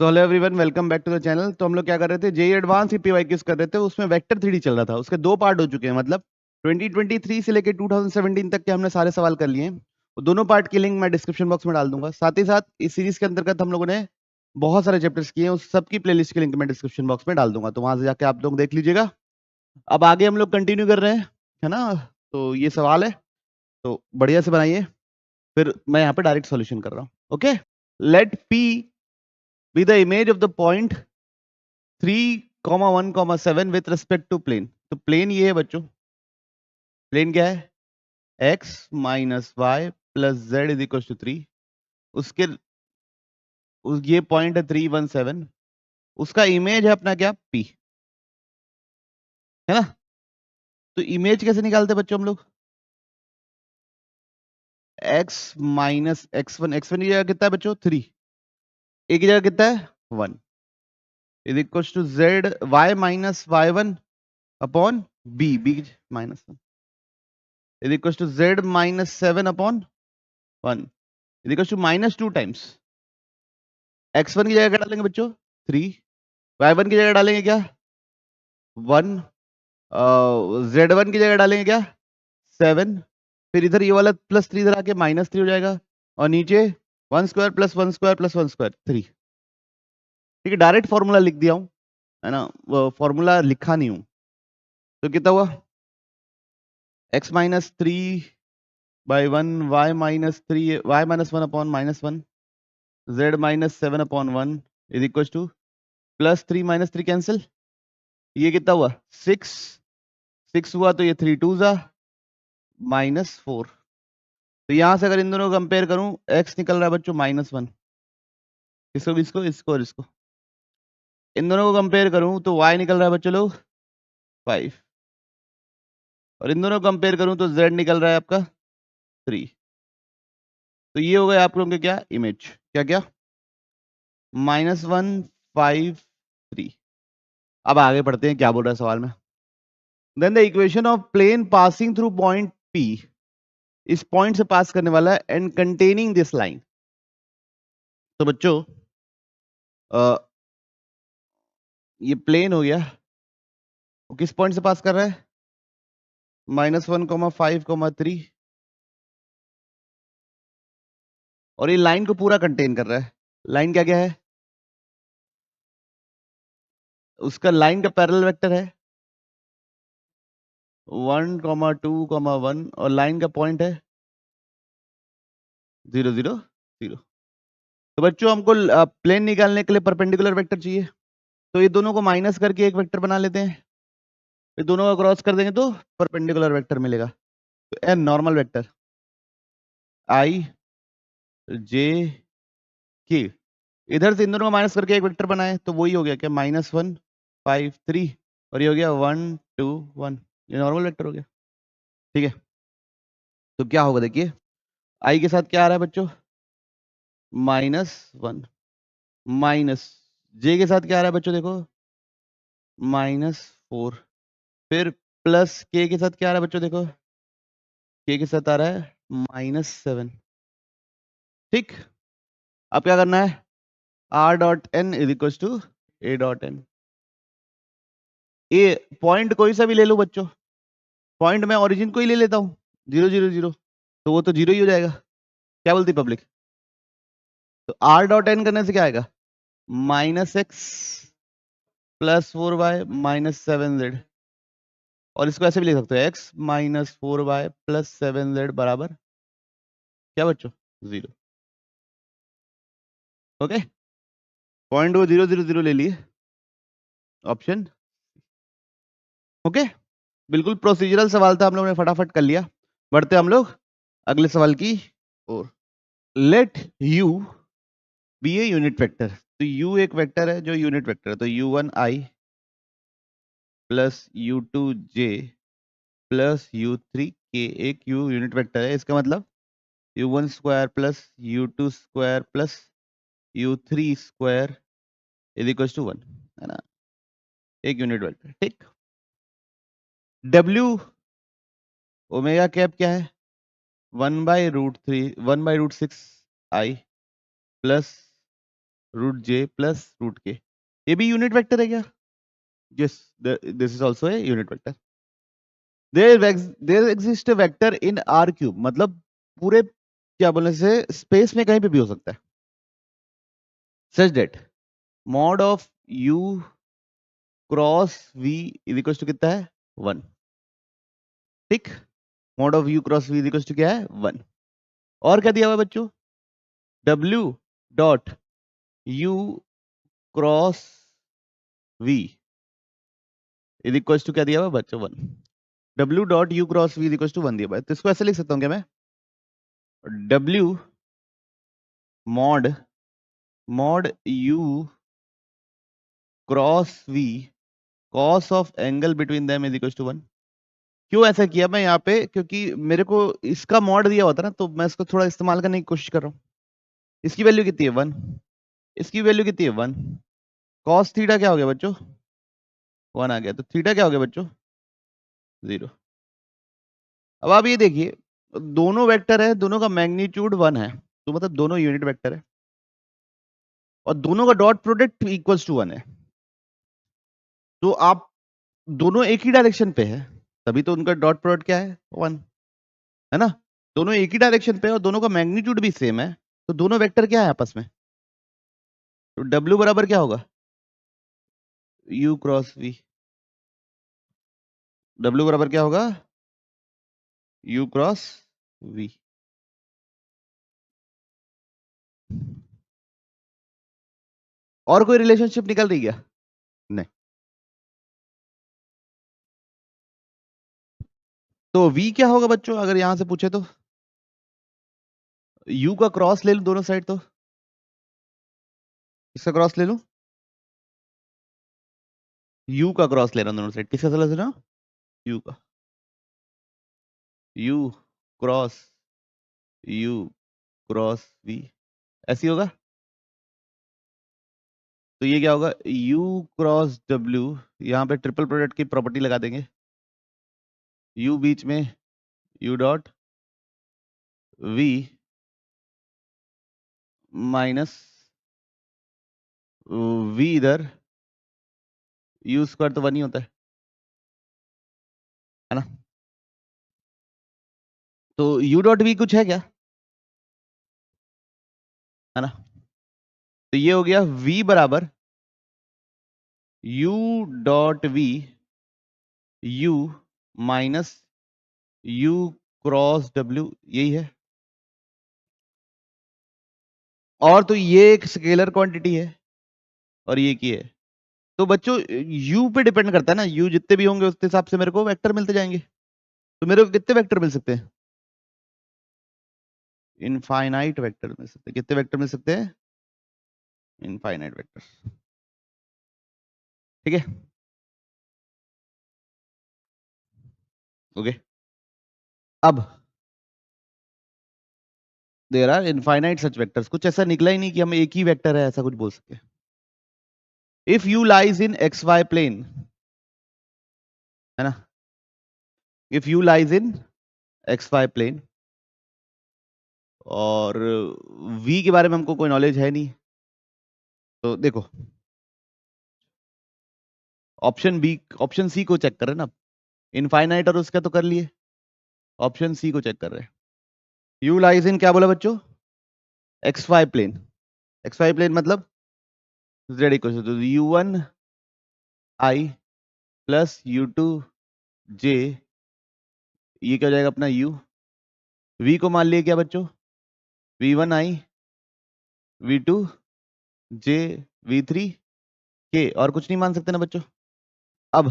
तो hello everyone, welcome back to the channel. तो हम लोग क्या कर रहे थे, जेई एडवांस ईपीवाईक्यूज कर रहे थे। उसमें वेक्टर थ्योरी चल रहा था, उसके दो पार्ट हो चुके हैं। मतलब 2023 से लेके 2017 तक के हमने सारे सवाल कर लिए हैं। वो दोनों पार्ट की लिंक मैं डिस्क्रिप्शन बॉक्स में डाल दूंगा। साथ ही साथ इस सीरीज के अंतर्गत हम लोगों ने बहुत सारे चैप्टर्स किए हैं, उस सबकी प्लेलिस्ट की लिंक मैं डिस्क्रिप्शन बॉक्स में डाल दूंगा, तो वहां से जाके आप लोग देख लीजिएगा। अब आगे हम लोग कंटिन्यू कर रहे हैं, है ना। तो ये सवाल है, तो बढ़िया से बनाइए। फिर मैं यहाँ पे डायरेक्ट सॉल्यूशन कर रहा हूँ। Okay, let P be the image of the point 3,1,7 with respect to plane. तो प्लेन ये है बच्चों, प्लेन क्या है, x minus y plus z is equal to 3। उसके ये पॉइंट है 3,1,7, उसका इमेज है अपना क्या, p, है ना। तो इमेज कैसे निकालते हैं बच्चों हम लोग, x माइनस x1, x1 की जगह कितना है बच्चों 3, a की जगह कितना है 1, is equal to z y minus y1 upon b, b minus 1 is equal to z minus 7 upon 1 is equal to minus 2 times x1 की जगह क्या डालेंगे बच्चों 3, y1 की जगह डालेंगे क्या 1, z1 की जगह डालेंगे क्या 7, फिर इधर ये वाला प्लस 3 इधर आके माइनस 3 हो जाएगा, और नीचे 1 square plus 1 square plus 1 square 3। ठीक है, डायरेक्ट फॉर्मूला लिख दिया हूँ, है ना, फॉर्मूला लिखा नहीं हूँ। तो कितना हुआ x minus 3 by 1, y minus 3, y minus 1 upon minus 1, z minus 7 upon 1 is equal two plus 3 minus 3 cancel, ये कितना हुआ 6, 6 हुआ तो ये 3 टू जा माइनस 4। तो यहां से अगर इन दोनों को कंपेयर करूं, x निकल रहा है बच्चों माइनस 1, इसको इसको इसको और इसको इन दोनों को कंपेयर करूं तो y निकल रहा है बच्चों लोग 5, और इन दोनों को कंपेयर करूं तो z निकल रहा है आपका 3। तो ये हो गया आप लोगों के क्या इमेज, क्या क्या -1 5 3। अब आगे पढ़ते हैं क्या बोल रहा है सवाल में। Then the equation of plane passing through point P, इस पॉइंट से पास करने वाला है, एंड कंटेनिंग दिस लाइन। तो बच्चों ये प्लेन हो गया, वो किस पॉइंट से पास कर रहा है -1,5,3, और ये लाइन को पूरा कंटेन कर रहा है। लाइन क्या क्या है, उसका लाइन का पैरेलल वेक्टर है 1, 2, 1, और लाइन का पॉइंट है 0, 0, 0। तो बच्चों हमको प्लेन निकालने के लिए परपेंडिकुलर वेक्टर चाहिए, तो ये दोनों को माइनस करके एक वेक्टर बना लेते हैं, ये दोनों को क्रॉस कर देंगे तो परपेंडिकुलर वेक्टर मिलेगा। तो एन नॉर्मल वेक्टर आई जे के, इधर से इन दोनों को माइनस करके एक वेक्टर बनाए तो वही हो गया क्या -1 5 3, और ये हो गया 1 2 1, ये नॉर्मल वेक्टर हो गया। ठीक है, तो क्या होगा देखिए, आई के साथ क्या आ रहा है बच्चों -1, माइनस जे के साथ क्या आ रहा है बच्चों देखो -4, फिर प्लस के के साथ क्या आ रहा है बच्चों देखो, के के साथ आ रहा है -7। ठीक, अब क्या करना है, r dot n is equal to a dot n। A point कोई सा भी ले लो बच्चों, पॉइंट में ओरिजिन को ही ले लेता हूँ 0 0 0, तो वो तो 0 ही हो जाएगा। क्या बोलती पब्लिक, तो r डॉट n करने से क्या आएगा -x plus 4y minus 7z, और इसको ऐसे भी लिख सकते हो x minus 4y plus 7z बराबर क्या बच्चों 0। ओके, पॉइंट को 0 0 0 ले लिए, ऑप्शन ओके। बिल्कुल प्रोसीजरल सवाल था, हम लोगों ने फटाफट कर लिया। बढ़ते हम लोग अगले सवाल की ओर। Let u be a unit vector, तो u एक वेक्टर है जो यूनिट वेक्टर है, तो u1 i plus u2 j plus u3 k, एक u यूनिट वेक्टर है, इसका मतलब u1 square plus u2 square plus u3 square is equal to 1, है ना, एक यूनिट वेक्टर। ठीक, w ओमेगा कैप क्या है 1/√3 1/√6 i plus root j plus root k, ये भी यूनिट वेक्टर है क्या? Yes, this is also a unit vector. There exist a vector in R cube, मतलब पूरे क्या बोलने से स्पेस में कहीं पे भी हो सकता है, such that mod of u cross v is equal to कितना है? 1। ठीक, mod of u cross v is equal to क्या है? 1। और क्या दिया हुआ है बच्चों? W dot u cross v is equal to क्या दिया हुआ है बच्चों? 1। W dot u cross v is equal to 1 दिया हुआ है, तो इसको ऐसे लिख सकता हूँ क्या मैं? W mod u cross v cos of angle between them is equal to 1। क्यों ऐसा किया मैं यहाँ पे? क्योंकि मेरे को इसका मॉड दिया हुआ था ना, तो मैं इसको थोड़ा इस्तेमाल करने की कोशिश कर रहा हूँ। इसकी वैल्यू कितनी है? 1। इसकी वैल्यू कितनी है? 1। कॉस थीटा क्या हो गया बच्चों? 1 आ गया, तो थीटा क्या हो गया बच्चों? 0। अब आप ये देखिए, दोनों वेक्टर है, दोनों का मैग्नीट्यूड 1 है, तो मतलब दोनों यूनिट वेक्टर है, और दोनों का डॉट प्रोडक्ट इक्वल्स टू 1 है। तो आप दोनों एक ही डायरेक्शन पे है, तभी तो उनका डॉट प्रोडक्ट क्या है? 1 है ना। दोनों एक ही डायरेक्शन पे और दोनों का मैग्नीट्यूड भी सेम है, तो दोनों वेक्टर क्या है आपस में? तो W बराबर क्या होगा? U cross V। W बराबर क्या होगा? U cross V। और कोई रिलेशनशिप निकल रही क्या? नहीं। तो V क्या होगा बच्चों, अगर यहां से पूछे तो? U का क्रॉस ले लूं दोनों साइड, तो इसका क्रॉस ले लूं, U का क्रॉस ले रहा हूं दोनों साइड, किसका ले रहा हूं? U का। U cross U cross V ऐसी होगा। तो ये क्या होगा? U क्रॉस W, यहाँ पे ट्रिपल प्रोडक्ट की प्रॉपर्टी लगा देंगे, U बीच में, U dot V minus V इधर, U स्क्वायर तो 1 ही होता है ना। तो U डॉट V कुछ है क्या? है ना। तो ये हो गया V बराबर U dot V U minus U cross W, यही है। और तो ये एक स्केलर क्वांटिटी है और ये की है, तो बच्चों U पे डिपेंड करता है ना, U जितने भी होंगे उस हिसाब से मेरे को वेक्टर मिलते जाएंगे। तो मेरे को कितने वेक्टर मिल सकते हैं? इनफाइनाइट वेक्टर मिल सकते हैं। कितने वेक्टर मिल सकते हैं? Infinite vector. ठीक है, ओके। अब there are infinite such vectors, कुछ ऐसा निकला ही नहीं कि हम एक ही वेक्टर है ऐसा कुछ बोल सकते। If u lies in x y plane, है ना, if u lies in x y plane, और v के बारे में हमको कोई नॉलेज है नहीं, तो देखो ऑप्शन बी, ऑप्शन सी को चेक कर रहे हैं ना, इनफाइनाइट और उसका तो कर लिए, ऑप्शन सी को चेक कर रहे हैं। यू लाइज इन क्या बोला बच्चों? X y plane. X y plane मतलब z equal to u1 i plus u2 j, ये क्या हो जाएगा अपना u। v को मान लिया क्या बच्चों? v1 i v2 j v3 k, और कुछ नहीं मान सकते ना बच्चों। अब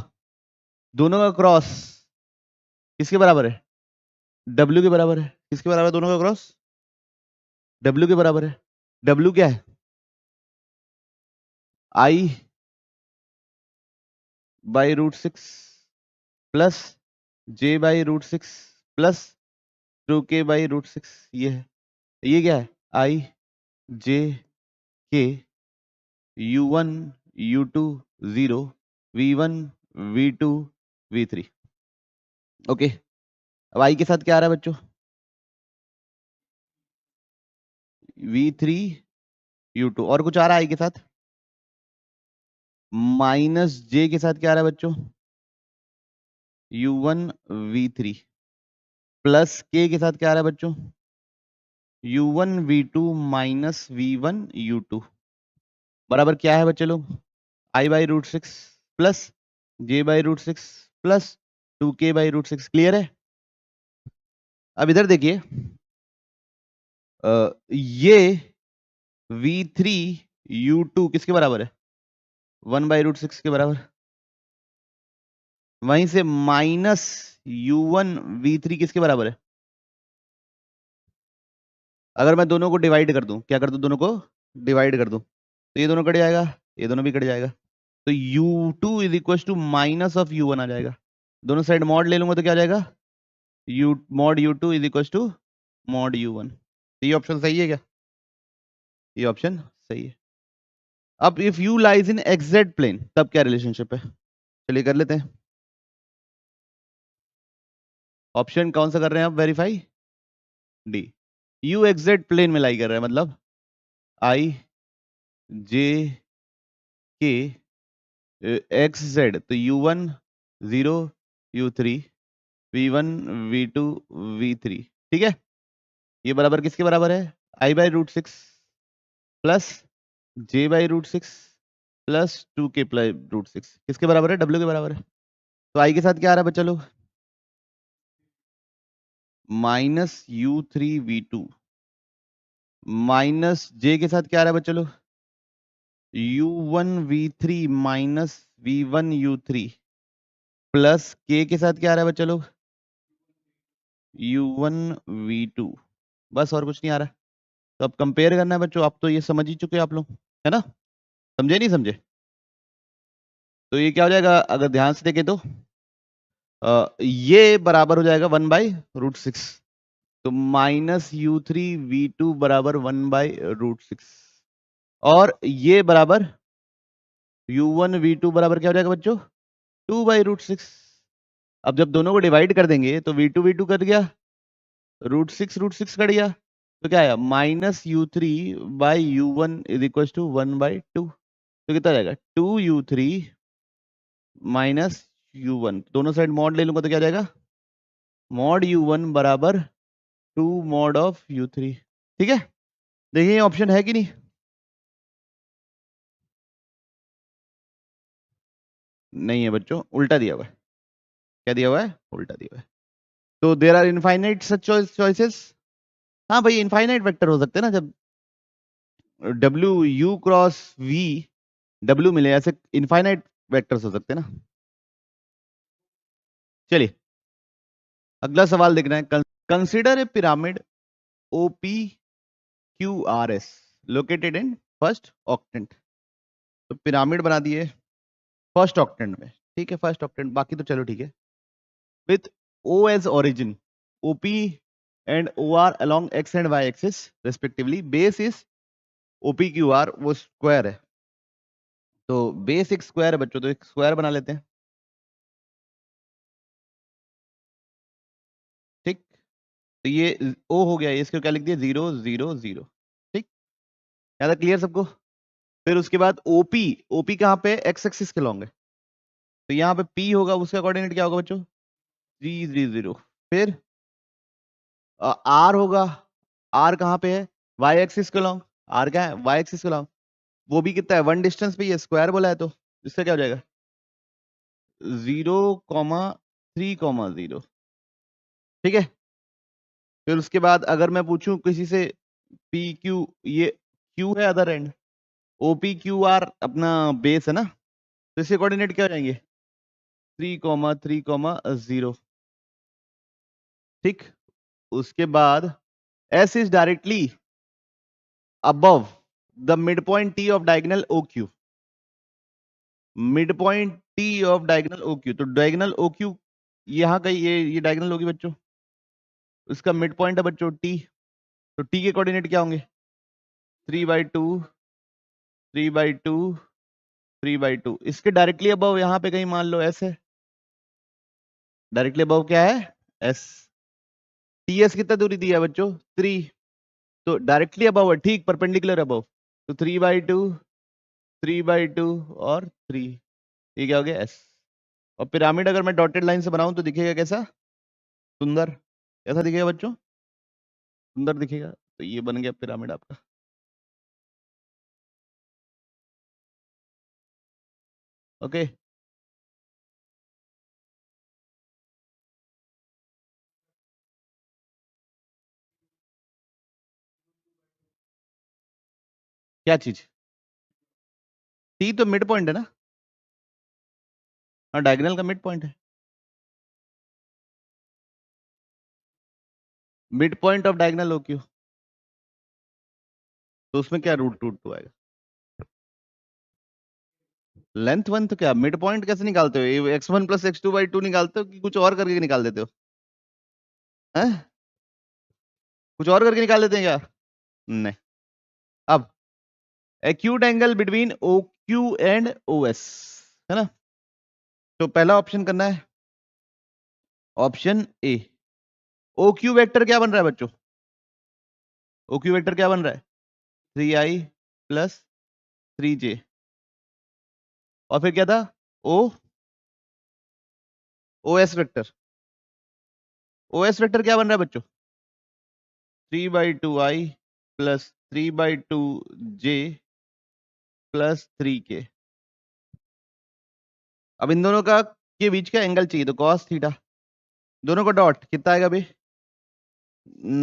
दोनों का क्रॉस किसके बराबर है? w के बराबर है। किसके बराबर है दोनों का क्रॉस? w के बराबर है। w क्या है? i by root 6 plus j by root 6 plus 2k by root 6, ये है। ये क्या है? i j k u1 u2 0 v1 v2 v3। Okay, अब i के साथ क्या आ रहा है बच्चों? v3 u2 और कुछ आ रहा है i के साथ, माइनस j के साथ क्या आ रहा है बच्चों, u1 v3 प्लस k के साथ क्या आ रहा है बच्चों, u1 v2 minus v1 u2 बराबर क्या है बच्चे लोग, i by root six plus j by root six plus 2k by root six. Clear है? अब इधर देखिए, ये v3 u2 किसके बराबर है, 1/√6 के बराबर। वहीं से माइनस u1 v3 किसके बराबर है, अगर मैं दोनों को डिवाइड कर दूं, क्या कर दूं, दोनों को डिवाइड कर दूं, तो ये दोनों कट जाएगा, ये दोनों भी कट जाएगा, तो u2 is equal to minus of u1 आ जाएगा। दोनों साइड मॉड ले लूंगा तो क्या आ जाएगा, u mod u2 is equal to mod u1। तो ये ऑप्शन सही है क्या, ये ऑप्शन सही है। अब if u lies in xz plane तब क्या रिलेशनशिप है, चलिए कर लेते हैं। ऑप्शन कौन सा कर रहे हैं आप, verify D. u xz plane में लाई कर रहा है, मतलब i j k x z, तो u1 0 u3 v1 v2 v3, ठीक है। ये बराबर किसके बराबर है, i by root six plus j by root six plus 2k plus root six, किसके बराबर है, w के बराबर है। तो i के साथ क्या आ रहा है बच्चा लोग, माइनस u3v2 माइनस j के साथ क्या आ रहा है बच्चा लोग, u1v3 minus v1u3 plus k के साथ क्या आ रहा है बच्चा लोग, u1v2, बस और कुछ नहीं आ रहा। तो अब कंपेयर करना है बच्चों, आप तो ये समझ ही चुके आप लोग, है ना, समझे नहीं समझे। तो ये क्या हो जाएगा, अगर ध्यान से देखें तो ये बराबर हो जाएगा 1/√6, तो माइनस u3v2 बराबर 1/√6, और ये बराबर u1v2 बराबर क्या हो जाएगा बच्चों, 2/√6। अब जब दोनों को डिवाइड कर देंगे तो v2 कट गया, √6 कट गया, तो क्या आया, minus u3/u1 is equal to 1/2। तो कितना जाएगा, 2u3 माइनस u1, दोनों साइड मॉड ले लूंगा तो क्या जाएगा, मॉड u1 बराबर 2 मॉड ऑफ u3। ठीक है, देखिए ये ऑप्शन है कि नहीं, नहीं है बच्चों, उल्टा दिया हुआ है। क्या दिया हुआ है, उल्टा दिया हुआ है। तो there are infinite such choices, हाँ भाई इनफाइनाइट वेक्टर हो सकते हैं ना, जब w u cross v w मिले, ऐसे इनफाइनाइट वेक्टर्स हो सकते हैं ना। चलिए अगला सवाल देखना है, consider a pyramid OPQRS located in first octant. तो पिरामिड बना दिए फर्स्ट ऑक्टेंट में, ठीक है, फर्स्ट ऑक्टेंट, बाकी तो चलो ठीक है, with O as origin, OP and OR along x and y axis respectively, base is OPQR, वो स्क्वायर है, तो बेस एक स्क्वायर है बच्चों, तो एक स्क्वायर बना लेते हैं, ठीक। तो ये O हो गया, इसको क्या लिख दिया, 0 0 0, ठीक, याद है, क्लियर सबको। फिर उसके बाद OP कहाँ पे, एक्स एक्सिस के लॉन्ग है, तो यहाँ पे P होगा, उसका कोऑर्डिनेट क्या होगा बच्चों, 3 3 0। फिर R होगा, R कहाँ पे है, y एक्सिस के लॉन्ग, R क्या है, y एक्सिस के लॉन्ग, वो भी कितना है, 1 डिस्टेंस पे, ये स्क्वायर बोला है, तो इसका क्या हो जाएगा, 0,3,0, ठीक है। फिर उसके बाद अगर मैं पूछूं किसी से पी क्यू, ये क्यू है अदर एंड, OPQR अपना बेस है ना, तो इसके कोऑर्डिनेट क्या हो जाएंगे, 3,3,0, ठीक। उसके बाद S is directly above the mid point T of diagonal OQ, mid point T of diagonal OQ, तो डायगोनल OQ यहाँ का ये डायगोनल होगी बच्चों, उसका मिड पॉइंट है बच्चों T, तो T के कोऑर्डिनेट क्या होंगे, 3/2 3/2 3/2, इसके डायरेक्टली अबव यहाँ पे कहीं मान लो S है, डायरेक्टली अबव क्या है, S। TS कितना दूरी दिया है बच्चों, 3, तो डायरेक्टली अबव है, ठीक, परपेंडिकुलर अबव, तो 3/2, 3/2 और 3, ये क्या हो गया S। और पिरामिड अगर मैं डॉटेड लाइन से बनाऊं तो दिखेगा कैसा? सुंदर। कैसा दिखेगा बच्चों? सुंदर दिखेगा। तो ये बन गया पिरामिड आपका। ओके। क्या चीज? टी तो मिड पॉइंट है ना? हाँ, डायगोनल का मिड पॉइंट है। मिड पॉइंट ऑफ डायगोनल हो क्यों? तो उसमें क्या √2 आएगा? लेंथ 1 तो क्या मिड पॉइंट कैसे निकालते हो? x1 + x2/2 निकालते हो कि कुछ और करके निकाल देते हो? हैं? कुछ और करके निकाल देते हैं क्या? नहीं। अब acute angle between OQ and OS, है ना? तो पहला ऑप्शन करना है, ऑप्शन ए। OQ वेक्टर क्या बन रहा है बच्चों? OQ वेक्टर क्या बन रहा है? 3i + 3j। और फिर क्या था? OS vector. OS वेक्टर क्या बन रहा है बच्चों? 3/2i + 3/2j + 3k। अब इन दोनों का के बीच का एंगल चाहिए, तो cos थीटा। दोनों का डॉट कितना आएगा भाई?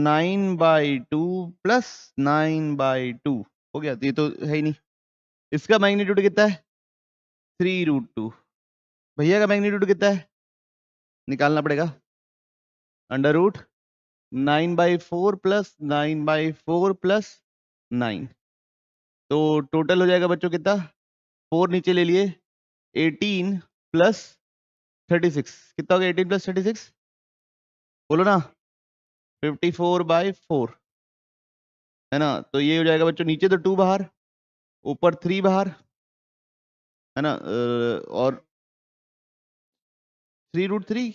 9/2 + 9/2 हो गया। ये तो है ही नहीं। इसका मैग्नीट्यूड कितना है? 3√2। भैया का मैग्नीट्यूड कितना है? निकालना पड़ेगा। √9/4 + 9/4 + 9। तो टोटल हो जाएगा बच्चों कितना? 4 नीचे ले लिए, 18 + 36। कितना हो गया 18 + 36? बोलो ना। 54/4, है ना? तो ये हो जाएगा बच्चों, नीचे तो 2 बाहर, ऊपर 3 बाहर, है ना? और 3√3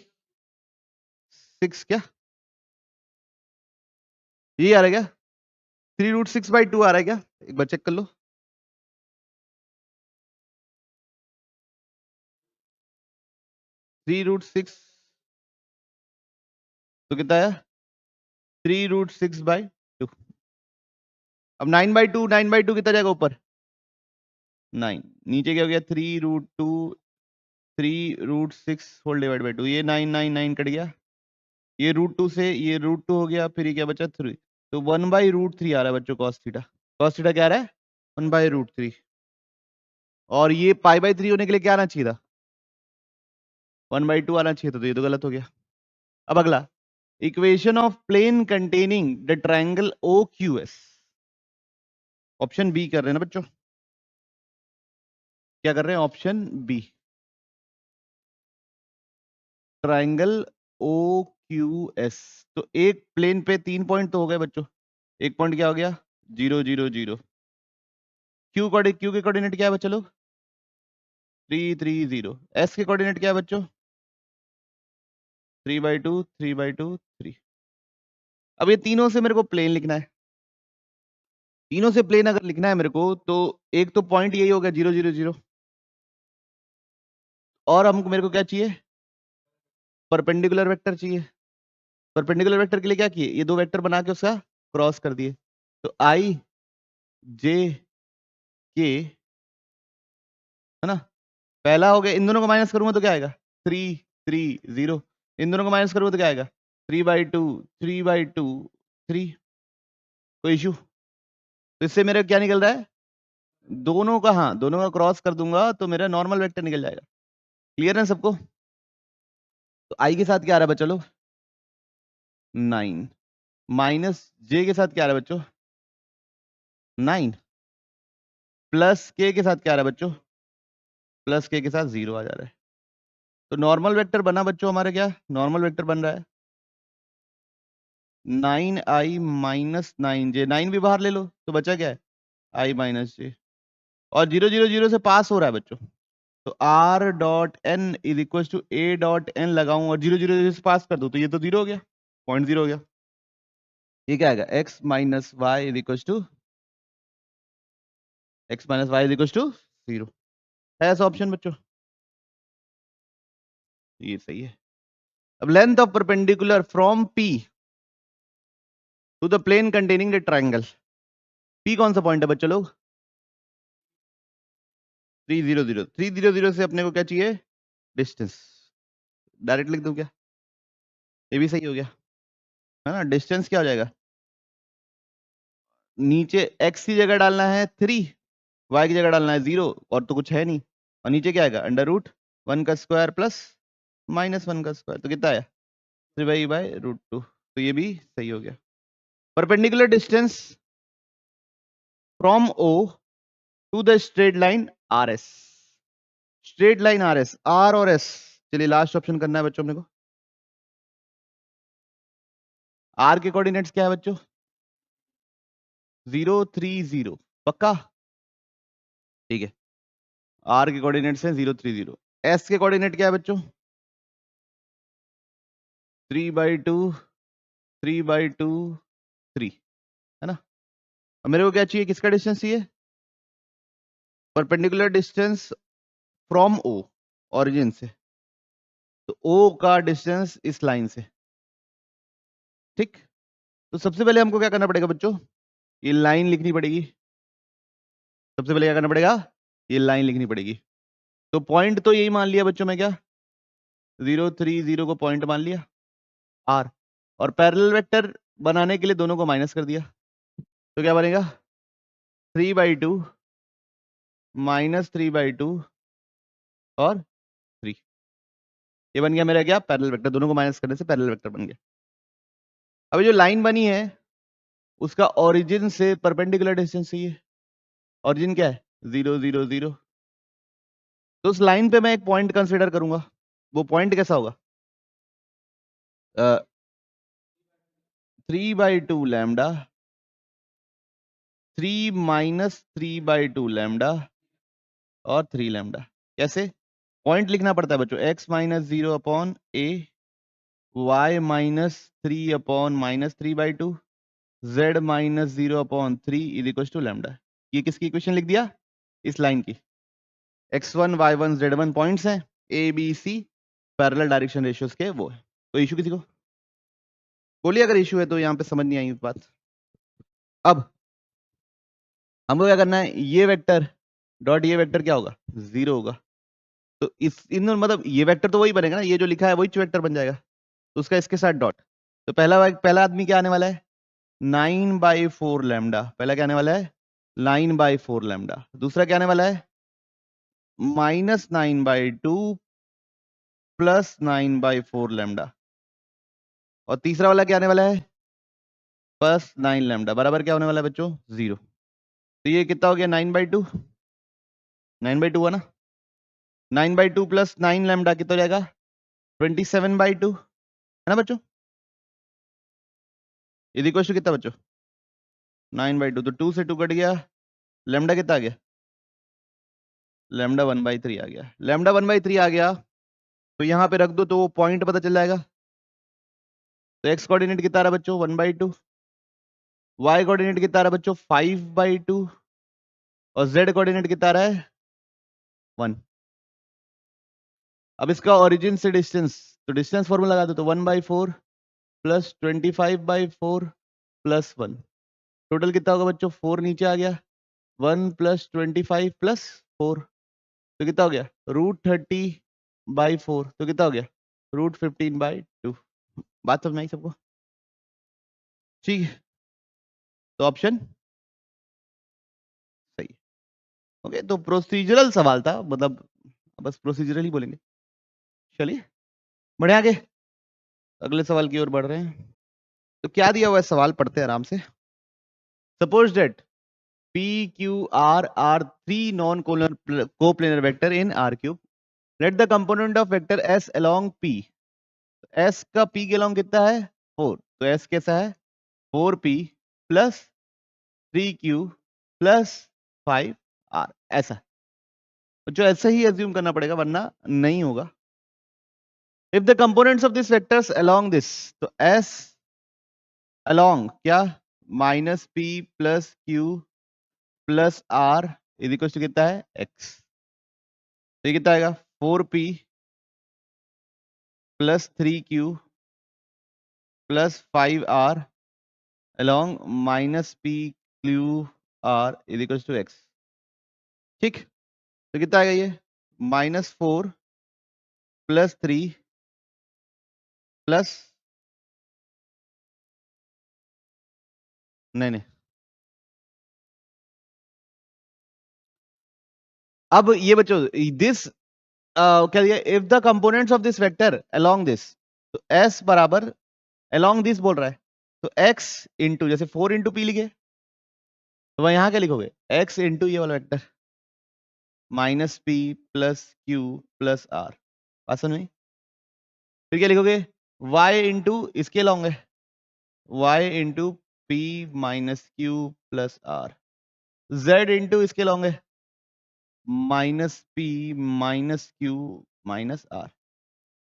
6 क्या ये आ रहा है क्या? 3√6/2 आ रहा है क्या? एक बार चेक कर लो। 3√6 तो कितना आया? 3√6/2। अब 9/2, 9/2 कितना जाएगा ऊपर? 9। नीचे क्या हो गया? 3√2, 3√6 होल डिवाइड बाई 2। ये 9 9 9 कट गया। ये √2 से ये √2 हो गया, फिर ये क्या बचा? 3। तो 1/√3 आ रहा है बच्चों cos थीटा। cos थीटा क्या आ रहा है? 1/√3। और ये π/3 होने के लिए क्या आना चाहिए था? 1/2 आना चाहिए था, तो ये तो गलत हो गया। अब अगला, equation of plane containing the triangle OQS। Option B कर रहे हैं ना बच्चों? क्या कर रहे हैं? Option B, triangle OQS। तो एक प्लेन पे 3 पॉइंट तो हो गए बच्चों। एक पॉइंट क्या हो गया? 0 0 0। क्यू के कोऑर्डिनेट क्या है बच्चों लोग? 3 3 0। एस के कोऑर्डिनेट क्या है बच्चों? 3/2 3/2 3। अब ये तीनों से मेरे को प्लेन लिखना है। तीनों से प्लेन अगर लिखना है मेरे को, तो एक तो पॉइंट यही होगा 0 0 0। और हमको मेरे को क्या चाहिए? परपेंडिकुलर वेक्टर चाहिए। परपेंडिकुलर वेक्टर के लिए क्या किए? ये दो वेक्टर बना के उसका क्रॉस कर दिए। तो I J K, है ना? पहला हो गया। इन दोनों को माइनस करूंगा तो क्या आएगा? 3 3 0। इन दोनों को माइनस करूंगा तो क्या आएगा? 3/2 3/2 3। कोई इशू? तो इससे मेरा क्या निकल रहा है? दोनों का, हाँ, दोनों का क्रॉस कर दूंगा तो मेरा नॉर्मल वेक्टर निकल जाएगा। क्लियर है सबको? तो I के साथ क्या आ रहा है बच्चों लोग? 9। माइनस J के साथ क्या आ रहा है बच्चों? 9। प्लस K के साथ क्या आ रहा है बच्चों? प्लस K के साथ 0 आ जा रहा है। तो नॉर्मल वेक्टर बना बच्चों हमारे, क्या नॉर्मल वेक्टर बन रहा है? 9i - 9j। 9 भी बाहर ले लो तो बचा क्या है? I - j। और 0 0 0 से पास हो रहा है बच्चों। तो R.n = A.n लगाऊं और 0 0 0 से पास कर दूं, तो ये तो 0 हो गया, 0.0 हो गया। ये क्या आएगा? x - y = x minus y is equal to 0 है ऐसा ऑप्शन बच्चों? ये सही है। अब length of perpendicular from P to the plane containing the triangle, P कौन सा पॉइंट है बच्चों लोग? 300 300 से अपने को क्या चाहिए? डिस्टेंस। डायरेक्ट लिख दूं क्या? ये भी सही हो गया है ना। डिस्टेंस क्या हो जाएगा? नीचे x की जगह डालना है 3, y की जगह डालना है 0, और तो कुछ है नहीं, और नीचे क्या आएगा? अंडर रूट 1 का स्क्वायर प्लस -1 का स्क्वायर, तो कितना आया? 3/√2। तो ये भी सही हो गया। Perpendicular distance from O to the straight line RS, straight line RS, R और S। चलिए लास्ट ऑप्शन करना है बच्चों अपने को। R के कोऑर्डिनेट्स क्या है बच्चों? 0 3 0, पक्का? ठीक है, R के कोऑर्डिनेट्स हैं 0 3 0। S के कोऑर्डिनेट क्या है बच्चों? 3/2 3/2 3, है ना। अब मेरे को क्या चाहिए? किसका डिस्टेंस चाहिए? Perpendicular distance from O, origin से, तो O का डिस्टेंस इस लाइन से, ठीक। तो सबसे पहले हमको क्या करना पड़ेगा बच्चों? ये लाइन लिखनी पड़ेगी। सबसे पहले क्या करना पड़ेगा? ये लाइन लिखनी पड़ेगी। तो पॉइंट तो यही मान लिया बच्चों में, क्या 0 3 0 को पॉइंट मान लिया R, और पैरेलल वेक्टर बनाने के लिए दोनों को माइनस कर दिया, तो क्या बनेगा? 3/2 -3/2 और 3। ये बन गया मेरा क्या? Parallel vector. दोनों को माइनस करने से पैरेलल वेक्टर बन गया। अब जो लाइन बनी है उसका ओरिजिन से परपेंडिकुलर डिस्टेंस चाहिए। ओरिजिन क्या है? 0 0 0। तो उस लाइन पे मैं एक पॉइंट कंसीडर करूंगा। वो पॉइंट कैसा होगा? 3/2 लैम्डा, 3 -3/2 लैम्डा और 3 लैम्डा। कैसे? पॉइंट लिखना पड़ता है बच्चों। x - 0 upon a, y - 3 upon -3/2, z - 0 upon 3 is equal to lambda. ये किसकी इक्वेशन लिख दिया? इस लाइन की। x1 y1 z1 पॉइंट्स हैं, a b c parallel direction ratios के, वो है। तो इशू किसी को बोलिए अगर इशू है तो, यहाँ पे समझ नहीं आई बात। अब हमको क्या करना है? ये वेक्टर डॉट ये वेक्टर क्या होगा? 0 होगा। तो इस इन मतलब ये वेक्टर तो वही बनेगा ना, ये जो लिखा है वही वेक्टर बन जाएगा, तो उसका इसके साथ डॉट। तो पहला आदमी क्या आने वाला है? 9/4 लैम्डा। पहला क्या आने वाला है? 9/4 लैम्डा। दूसरा क्या आने वाला है? -9/2 प्लस 9/4 लैम्डा। और तीसरा वाला क्या आने वाला है? प्लस 9 लैम्डा बराबर क्या होने वाला है बच्चों? 0। तो ये कितना हो गया? 9/2, 9/2 है ना। 9/2 प्लस 9 लैम्डा कितना हो जाएगा? 27/2, है ना बच्चों। इज इक्वल टू कितना बच्चों? 9/2। तो 2 से 2 कट गया, लैम्डा कितना आ गया? लैम्डा 1/3 आ गया। लैम्डा 1/3 आ गया, तो यहाँ पे रख दो तो वो पॉइंट पता चल जाएगा। तो x कोऑर्डिनेट कितना आ रहा है बच्चों? 1/2। y कोऑर्डिनेट कितना आ रहा है बच्चों? 5/2। और z कोऑर्डिनेट कितना आ रहा है? 1। अब इसका ओरिजिन से डिस्टेंस, तो डिस्टेंस फॉर्मूला लगा दो, तो 1/4 प्लस 25/4 प्लस 1। टोटल कितना होगा बच्चों? 4 नीचे आ गया, 1 प्लस 25 प्लस 4, तो कितना हो गया? √30/4। तो कितना हो गया? √15/2। बात समझ में आई सबको? ठीक है, तो ऑप्शन सही है। ओके, तो प्रोसीजरल सवाल था, मतलब बस प्रोसीजरल ही बोलेंगे। चलिए बढ़े आगे, अगले सवाल की ओर बढ़ रहे हैं। तो क्या दिया हुआ है सवाल, पढ़ते हैं आराम से। Suppose that P Q R are three non-coplanar vector in R cube. Let the component of vector S along P. S का P के along कितना है? 4। तो S कैसा है? 4P plus 3Q plus 5R, ऐसा। जो ऐसा ही एज्यूम करना पड़ेगा वरना नहीं होगा। If the components of this vectors along this, तो S along क्या? -P plus Q plus R is equal to कितना है x। तो ये कितना आएगा 4p plus 3q plus 5r along minus p क्यू r is equal to x। ठीक, तो कितना आएगा ये -4 प्लस 3 प्लस नहीं, अब ये बच्चों दिस क्या दिया, if the components of this vector along this, तो s बराबर अलोंग दिस बोल रहा है, तो x इंटू जैसे 4 इंटू पी लिखे, तो वह यहाँ क्या लिखोगे x इंटू ये वाला vector minus p plus q plus r, बात समझ में? फिर क्या लिखोगे y इंटू इसके अलोंग है y into p minus q plus r, z into इसके अलोंग है minus p minus q minus r,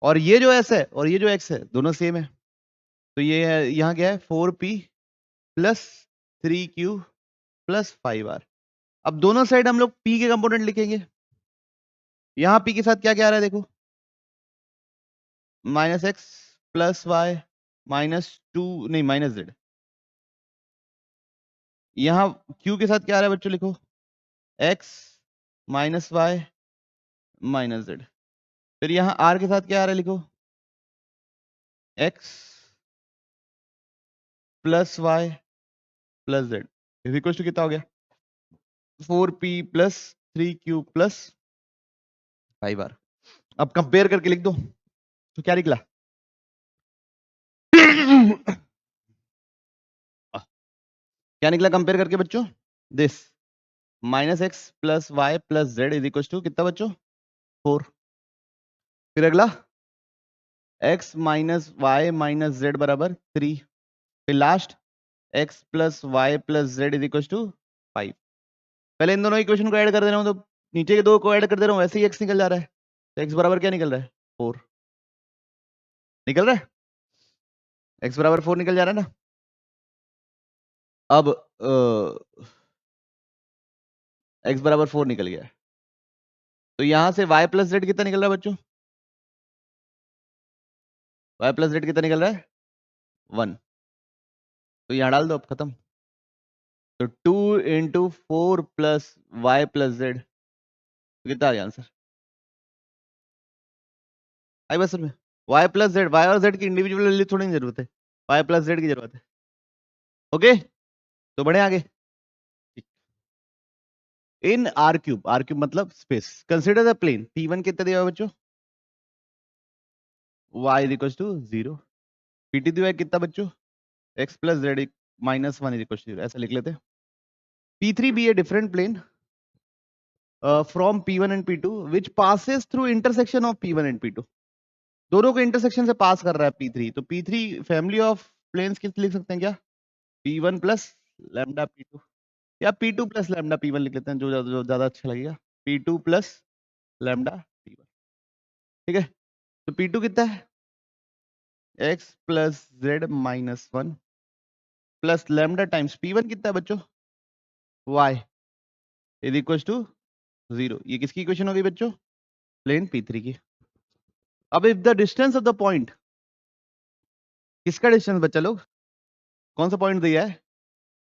और ये जो s है और ये जो x है दोनों सेम है, तो ये है यहाँ क्या है 4p plus 3q plus 5r। अब दोनों साइड हम लोग p के कंपोनेंट लिखेंगे, यहाँ p के साथ क्या क्या आ रहा है देखो, minus x plus y minus two नहीं माइनस जेड, यहाँ q के साथ क्या आ रहा है बच्चों लिखो x minus y minus z, फिर यहाँ r के साथ क्या आ रहा है लिखो x plus y plus z is equal to कितना हो गया 4p plus 3q plus 5r। अब कंपेयर करके लिख दो तो क्या निकला क्या निकला कंपेयर करके बच्चों, this minus x plus y plus z is equal to कितना बच्चों 4। फिर अगला x minus y minus z बराबर 3, फिर last x plus y plus z is equal to 5। पहले इन दोनों इक्वेशन को ऐड कर दे रहा हूँ, तो नीचे के दो को ऐड कर दे रहा हूँ, वैसे ही x निकल जा रहा है, तो x बराबर क्या निकल रहा है 4 निकल रहा है, x बराबर 4 निकल जा रहा है ना। अब x बराबर 4 निकल गया है, तो यहां से y प्लस जेड कितना निकल रहा है बच्चों, y प्लस जेड कितना निकल रहा है 1, तो यहाँ डाल दो अब खत्म, तो 2 into 4 plus y plus z कितना आ गया आंसर, आई बस में y प्लस जेड, y और z की इंडिविजुअल वैल्यू थोड़ी जरूरत है, y प्लस जेड की जरूरत है। ओके, तो बढ़े आगे। इन आर क्यूब मतलब space, consider the plane P1 कितना दिया हुआ बच्चों y is equal to 0, P2 दिया है कितना बच्चों x plus z minus 1 is equal to 0, ऐसा लिख लेते हैं। P3 be a different plane from P1 and P2 which passes through intersection of P1 and P2, दोनों को इंटरसेक्शन से पास कर रहा है P3, तो P3 फैमिली ऑफ प्लेन्स किस लिख सकते हैं क्या P1 प्लस लैम्डा P2, या P2 प्लस लैम्डा P1 लिख लेते हैं, जो ज्यादा अच्छा लगेगा, P2 प्लस लैम्डा P1। ठीक है, तो P2 कितना है x plus z minus 1 plus lambda times P1 कितना है बच्चों y इज इक्वल टू 0। ये किसकी इक्वेशन हो गई बच्चों प्लेन P3 की। अब if the distance of the point, किसका डिस्टेंस बच्चा लोग, कौन सा पॉइंट दिया है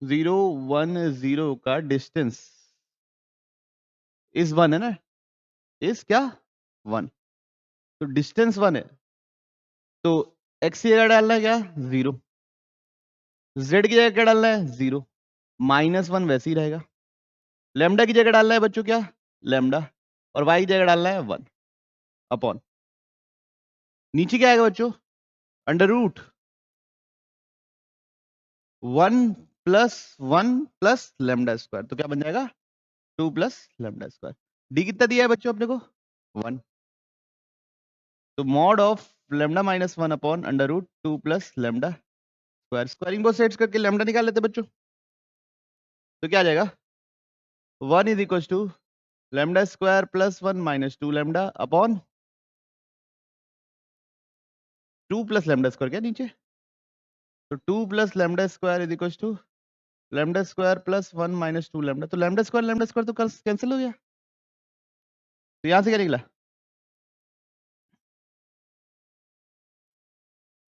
0 1 0 का डिस्टेंस इज 1 है ना, इज क्या 1, तो डिस्टेंस 1 है, तो x की जगह डालना है क्या 0, z की जगह क्या डालना है 0, माइनस 1 वैसे ही रहेगा, लैम्डा की जगह डालना है बच्चों क्या लैम्डा, और y की जगह डालना है 1 अपॉन, नीचे क्या आएगा बच्चों under root 1 plus lambda square, तो क्या बन जाएगा 2 प्लस लैम्डा स्क्वायर। डी कितना दिया है बच्चों अपने को 1, तो mod of lambda minus 1 upon under root 2 plus lambda square, squaring both sides करके लैम्डा निकाल लेते बच्चों, तो क्या आ जाएगा 1 is equal to lambda square plus 1 minus 2 lambda upon 2 plus lambda square, क्या नीचे, तो 2 plus lambda square is equal to lambda square plus 1 minus 2 lambda, तो लैम्डा स्क्वायर तो कैंसिल हो गया, तो यहां से क्या निकला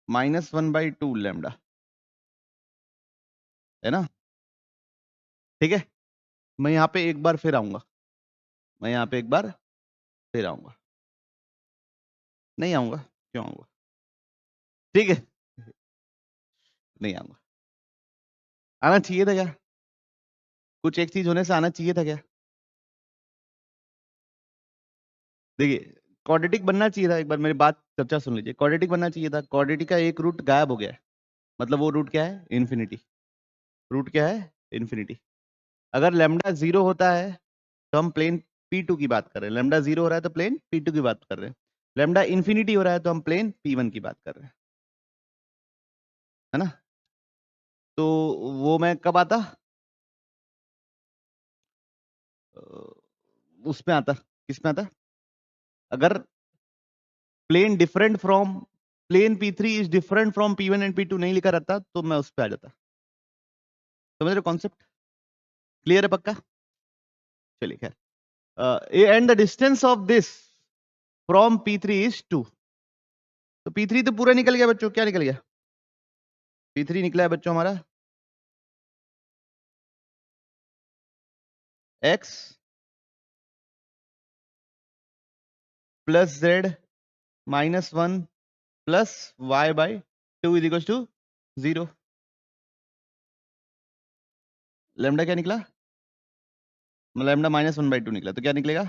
-1/2 लैम्डा, है ना? ठीक है, मैं यहाँ पे एक बार फिर आऊंगा, मैं यहाँ पे एक बार फिर आऊंगा, नहीं आऊंगा, क्यों आऊंगा? ठीक है, नहीं आऊंगा, आना चाहिए था क्या? कुछ एक चीज होने से आना चाहिए था क्या? देखिए, क्वाड्रेटिक बनना चाहिए था, एक बार मेरी बात चर्चा सुन लीजिए, क्वाड्रेटिक बनना चाहिए था, क्वाड्रेटिक का एक रूट गायब हो गया है, मतलब वो रूट क्या है? इन्फिनिटी। रूट क्या है? इन्फिनिटी। अगर लैम्डा 0 होता है तो हम प्लेन P2 की बात कर रहे हैं, लैम्डा 0 हो रहा है तो प्लेन P2 की बात कर रहे हैं, लैम्डा इन्फिनिटी हो रहा है तो हम प्लेन P1 की बात कर रहे हैं, है ना? तो वो मैं कब आता, उसमें आता, किसमें आता? अगर plane different from plane P3 is different from P1 and P2 नहीं लिखा रहता तो मैं उस पर आ जाता। समझ रहे कॉन्सेप्ट? क्लियर है पक्का? चलिए खैर, and the distance of this from P3 is 2। तो P3 तो पूरा निकल गया बच्चों, क्या निकल गया? P3 निकला है बच्चों हमारा x plus z -1 plus y/2 is equal to 0। Lambda क्या निकला? लैम्डा -1/2 निकला, तो क्या निकलेगा?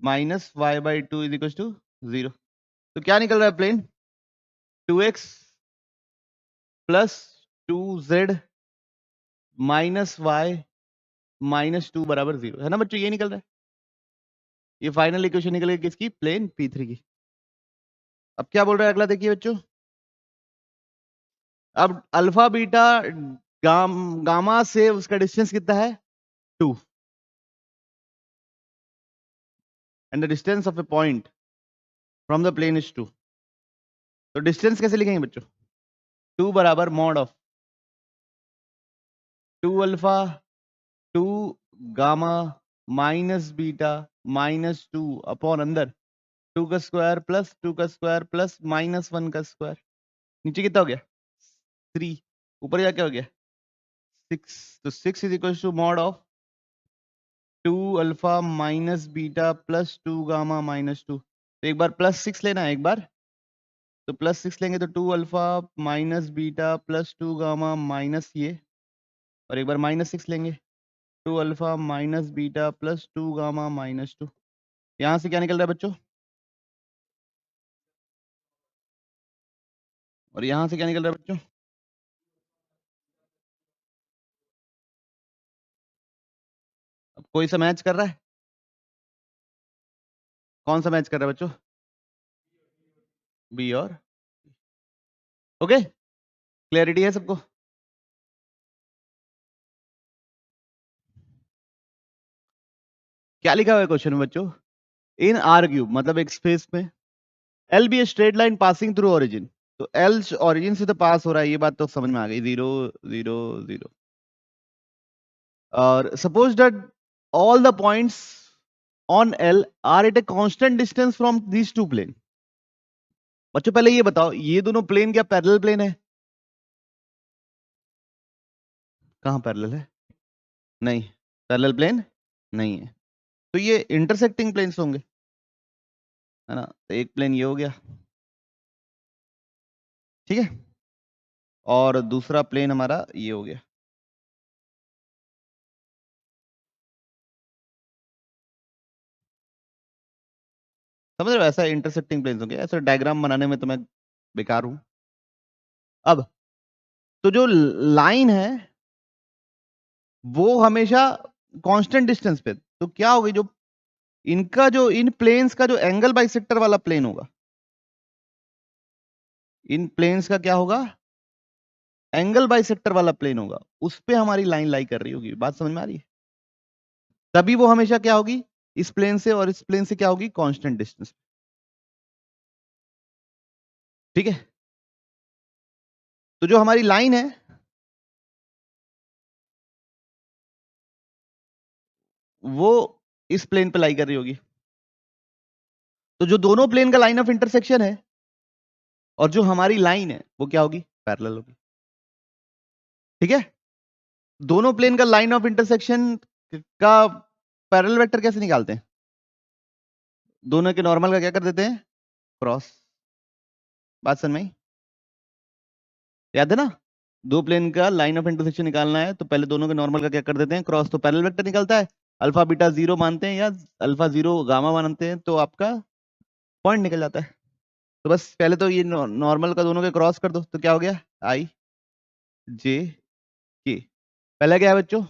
-y/2 is equal to 0। तो क्या निकल रहा है plane? 2x plus 2z -y -2 बराबर 0, है ना बच्चों? ये निकल रहा है, ये फाइनल इक्वेशन निकल गई किसकी? प्लेन P3 की। अब क्या बोल रहा है अगला, देखिए बच्चों, अब अल्फा बीटा गामा से उसका डिस्टेंस कितना है? 2, and the distance of a point from the plane is 2। तो डिस्टेंस कैसे लिखेंगे बच्चों? 2 बराबर mod of 2 alpha 2 gamma minus beta -2 upon अंदर 2 का स्क्वायर प्लस 2 का स्क्वायर प्लस -1 का स्क्वायर। नीचे कितना हो गया? 3। ऊपर क्या क्या हो गया? 6। तो 6 is equal to mod of 2 alpha minus beta plus 2 gamma -2। तो एक बार +6 लेना है, एक बार तो +6 लेंगे तो 2 alpha minus beta plus 2 gamma minus ये, और एक बार -6 लेंगे 2 alpha minus beta plus 2 gamma -2। यहां से क्या निकल रहा है बच्चों? और यहां से क्या निकल रहा है बच्चों? अब कोई सा मैच कर रहा है? कौन सा मैच कर रहा है बच्चों? बी और ओके, क्लियरिटी है सबको? क्या लिखा हुआ है क्वेश्चन में बच्चों? इन आर क्यूब, मतलब एक स्पेस में L B A straight line passing through origin. तो एल ओरिजिन से तो पास हो रहा है, ये बात तो समझ में आ गई, 0 0 0। और suppose that all the points on L are at a constant distance from these two plane। बच्चों पहले ये बताओ, ये दोनों प्लेन क्या पैरेलल प्लेन है? कहां पैरेलल है? नहीं, पैरेलल प्लेन नहीं है, तो ये इंटरसेक्टिंग प्लेन्स होंगे, है ना? तो एक प्लेन ये हो गया, ठीक है, और दूसरा प्लेन हमारा ये हो गया। समझ रहे हो? ऐसा इंटरसेक्टिंग प्लेन्स होंगे, ऐसा डायग्राम बनाने में तो मैं बेकार हूं। अब तो जो लाइन है वो हमेशा कांस्टेंट डिस्टेंस पे, तो क्या होगी, जो इनका जो इन प्लेन्स का जो एंगल बाइसेक्टर वाला प्लेन होगा, इन प्लेन्स का क्या होगा? एंगल बाइसेक्टर वाला प्लेन होगा, उस पे हमारी लाइन लाई कर रही होगी। बात समझ में आ रही है? तभी वो हमेशा क्या होगी? इस प्लेन से और इस प्लेन से क्या होगी? Constant distance. ठीक है, तो जो हमारी लाइन है वो इस प्लेन पे लाई कर रही होगी। तो जो दोनों प्लेन का लाइन ऑफ इंटरसेक्शन है और जो हमारी लाइन है वो क्या होगी, पैरेलल होगी। ठीक है, दोनों प्लेन का लाइन ऑफ इंटरसेक्शन का पैरेलल वेक्टर कैसे निकालते हैं, दोनों के नॉर्मल का क्या कर देते हैं, क्रॉस। बात समझ में आई? याद है ना, दो प्लेन का लाइन ऑफ इंटरसेक्शन निकालना है तो पहले दोनों के नॉर्मल का क्या कर देते हैं, क्रॉस। तो पैरेलल वेक्टर निकलता है, अल्फा बीटा जीरो मानते हैं या अल्फा जीरो गामा मानते हैं तो आपका पॉइंट निकल जाता है। तो बस पहले तो ये नॉर्मल का दोनों के क्रॉस कर दो तो क्या हो गया, आई जे के। पहला क्या है बच्चों,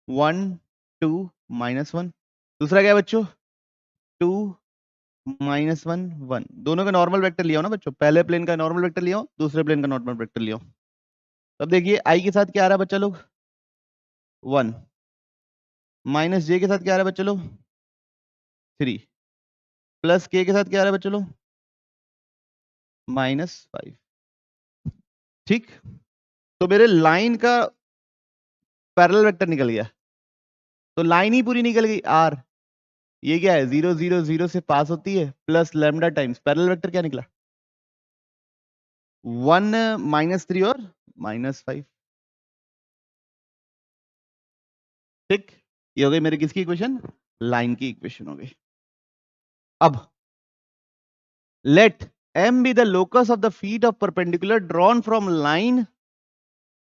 1 2 -1। दूसरा क्या है बच्चों, 2 -1 1। दोनों का नॉर्मल वेक्टर लिया हो ना बच्चों, पहले प्लेन का नॉर्मल वेक्टर लिया हो, दूसरे प्लेन का नॉर्मल वेक्टर लिया हो। अब देखिए आई के साथ क्या आ रहा है बच्चा लोग, 1, माइनस जे के साथ क्या आ रहा है बच्चा लोग, 3, प्लस के साथ क्या आ रहा है बच्चा लोग, -5। ठीक, तो मेरे लाइन का पैरेलल वेक्टर निकल गया। तो लाइन ही पूरी निकल गई आर, ये क्या है 0 0 0 से पास होती है plus lambda times parallel vector क्या निकला, 1 -3 और -5। ठीक, ये हो गई मेरी किसकी इक्वेशन, लाइन की इक्वेशन हो गई। अब late m be the locus of the feet of perpendicular drawn from line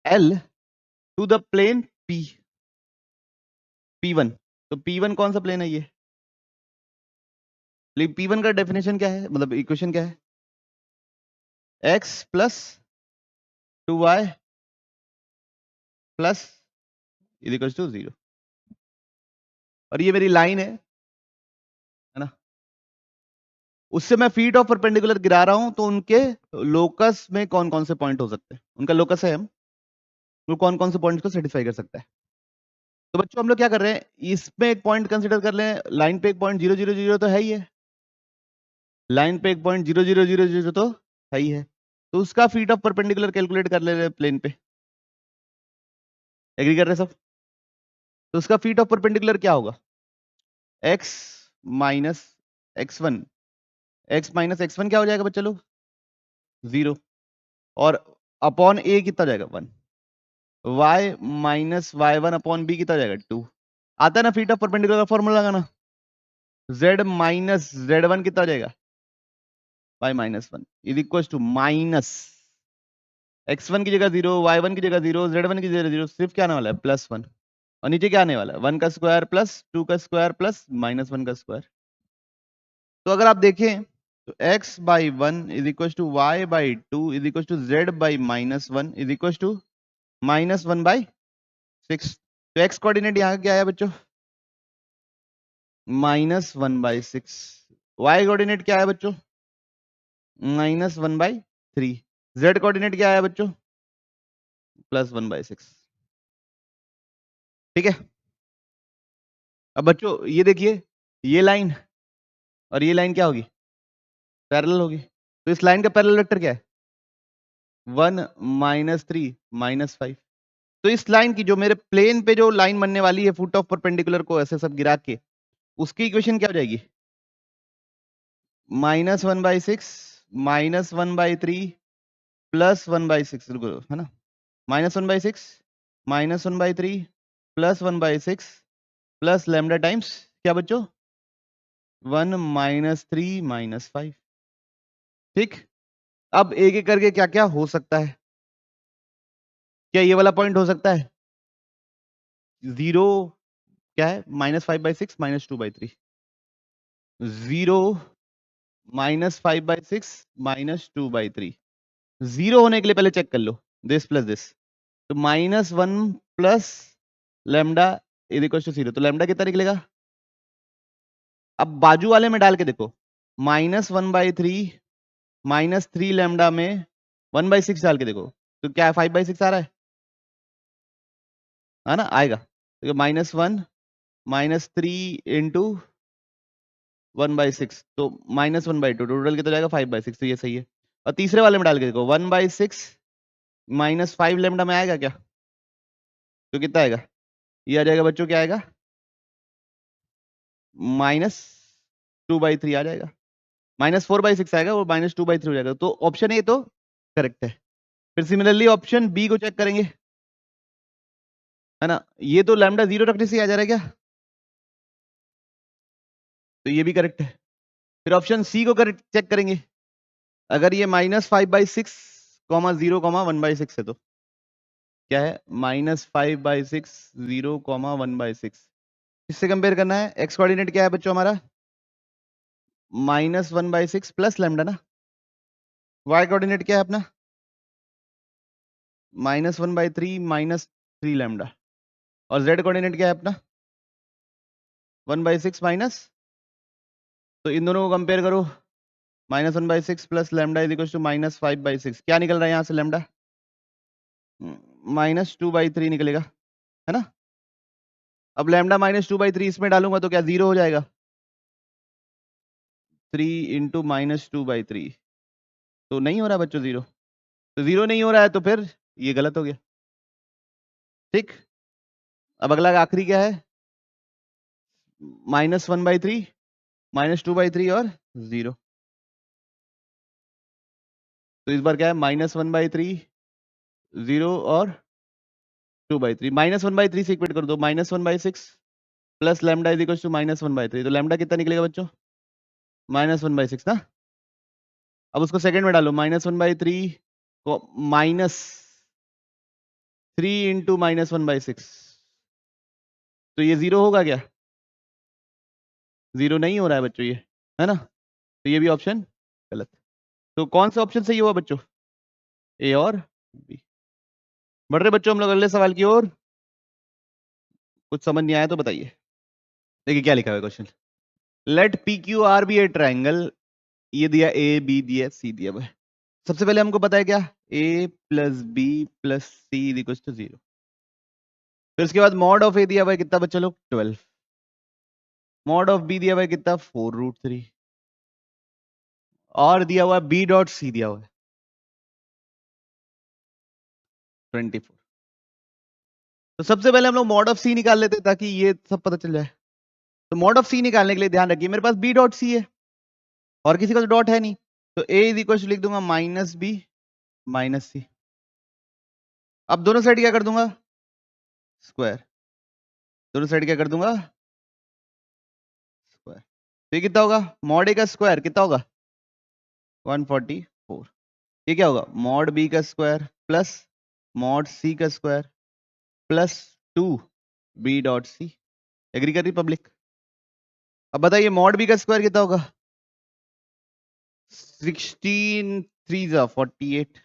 L to the plane P, P1। तो P1 कौन सा प्लेन है ये, P1 का डेफिनेशन क्या है, मतलब इक्वेशन क्या है, x plus 2y plus equals to 0। और ये मेरी लाइन है ना, उससे मैं फीट ऑफ परपेंडिकुलर गिरा रहा हूं तो उनके लोकस में कौन कौन से पॉइंट हो सकते हैं, उनका लोकस है हम, वो कौन कौन से पॉइंट्स को सेटिस्फाई कर सकता है। तो बच्चों हम लोग क्या कर रहे हैं, इसमें एक पॉइंट कंसीडर कर लें, लाइन पे एक पॉइंट 0 0 0 तो है ही है, लाइन पे एक पॉइंट 0 0 0 0 तो है ही है, तो उसका फीट ऑफ परपेंडिकुलर कैलकुलेट कर ले रहे प्लेन पे। एग्री कर रहे सब? तो उसका फीट ऑफ परपेंडिकुलर क्या होगा, x minus x1, x minus x1 क्या हो जाएगा बच्चे लोग, 0, और अपॉन a कितना जाएगा 1, y minus y1 upon b कितना जाएगा 2। आता है ना फीट ऑफ परपेंडिकुलर का फॉर्मूला लगाना, z माइनस z1 कितना जाएगा, y minus 1 is equal to minus x1 की जगह 0, y1 की जगह 0, z1 की जगह 0, सिर्फ क्या आने वाला है +1, और नीचे क्या आने वाला है 1 का स्क्वायर प्लस 2 का स्क्वायर प्लस -1 का स्क्वायर। तो अगर आप देखें तो x by 1 is equal to y by 2 is equal to z by -1 is equal to -1 by 6। तो x कोऑर्डिनेट यहाँ क्या है बच्चों, -1 बाई 6। y कोऑर्डिनेट क्या है बच्चों, -1 बाई 3। z कोऑर्डिनेट क्या है बच्चों, +1 बाई 6। ठीक है, अब बच्चों ये देखिए, ये लाइन और ये लाइन क्या होगी, पैरेलल होगी। तो इस लाइन का पैरेलल वेक्टर क्या है, 1 -3 -5। तो इस लाइन की जो मेरे प्लेन पे जो लाइन बनने वाली है फुट ऑफ परपेंडिकुलर को ऐसे सब गिरा के, उसकी इक्वेशन क्या हो जाएगी, -1 बाई 6 -1 बाई 3 +1 बाई 6, रुको है ना, -1 by 6 -1 by 3 +1 by 6 plus lambda times क्या बच्चों, 1 -3 -5। ठीक, अब एक एक करके क्या क्या हो सकता है, क्या ये वाला पॉइंट हो सकता है 0, क्या है -5/6 -2/3, 0 -5/6 -2/3। 0 होने के लिए पहले चेक कर लो दिस प्लस दिस, तो -1 plus lambda is equal to 0, तो लैम्डा कितना निकलेगा। अब बाजू वाले में डाल के देखो, -1/3 -3 लैम्डा में 1/6 डाल के देखो, तो क्या है 5/6 आ रहा है ना, आएगा। तो -1 -3 इंटू 1/6, तो -1/2, टोटल कितना जाएगा 5/6, तो ये सही है। और तीसरे वाले में डाल के देखो 1/6 -5 लैम्डा में आएगा क्या, तो कितना आएगा, ये आ जाएगा बच्चों, क्या आएगा -2/3 आ जाएगा, -4/6 आएगा, वो -2/3 हो जाएगा। तो ऑप्शन ए तो करेक्ट है। फिर सिमिलरली ऑप्शन बी को चेक करेंगे, है ना। ये तो लैम्डा 0 रखने से आ जा रहा है क्या, तो ये भी करेक्ट है। फिर ऑप्शन सी को करेक्ट चेक करेंगे, अगर ये -5/6, 0, 1/6 है तो क्या है, -5/6, 0, 1/6। किससे कंपेयर करना है, एक्स कोऑर्डिनेट क्या है बच्चों हमारा, -1/6 प्लस लैम्डा ना। वाई कोऑर्डिनेट क्या है अपना, -1/3 -3 लैम्डा। और जेड कोऑर्डिनेट क्या है अपना, 1/6 माइनस, तो इन दोनों को कंपेयर करो, -1/6 plus lambda is equal to -5/6। क्या निकल रहा है यहाँ से लैम्डा, -2/3 निकलेगा, है ना। अब लैम्डा -2/3 इसमें डालूंगा तो क्या 0 हो जाएगा, 3 × -2/3, तो नहीं हो रहा बच्चों 0, तो 0 नहीं हो रहा है तो फिर ये गलत हो गया, ठीक। अब अगला आखिरी क्या है, -1/3, -2/3 और 0। तो इस बार क्या है, -1/3, 0 और 2/3, -1/3 से इक्वेट कर दो, -1/6 plus lambda is equal to -1/3, तो लैम्डा कितना निकलेगा बच्चों, -1/6 ना। अब उसको सेकंड में डालो, -1/3 को -3 × -1/6, तो ये 0 होगा क्या, 0 नहीं हो रहा है बच्चों ये, है ना। तो ये भी ऑप्शन गलत। तो कौन सा ऑप्शन सही हुआ बच्चों, ए और बी। बढ़ रहे बच्चों हम लोग अगले सवाल की ओर। कुछ समझ नहीं आया तो बताइए। देखिए क्या लिखा हुआ है question, let P Q R be a triangle, ये दिया ए बी दिया सी दिया हुआ है। सबसे पहले हमको पता है क्या, a plus b plus c is equal to 0। फिर उसके बाद मॉड ऑफ ए दिया हुआ है कितना बच्चा लोग, 12। मॉड ऑफ बी दिया हुआ है कितना, 4√3। और दिया हुआ है बी डॉट सी दिया हुआ है 24। तो सबसे पहले हम लोग मॉड ऑफ सी निकाल लेते ताकि ये सब पता चल जाए। तो मॉड ऑफ सी निकालने के लिए ध्यान रखिए, मेरे पास बी डॉट सी है और किसी का तो डॉट है नहीं, तो ए इज इक्वल टू लिख दूंगा -b -c। अब दोनों साइड क्या कर दूंगा, स्क्वायर। दोनों साइड क्या कर दूंगा, स्क्वायर। तो ये कितना होगा, मॉड ए का स्क्वायर कितना होगा, 144। ये क्या होगा, मॉड बी का स्क्वायर प्लस मॉड सी का square plus 2 b dot c. Agree कर रही पब्लिक। अब बताइए मॉड बी का स्क्वायर कितना होगा, 16 3 जा 48।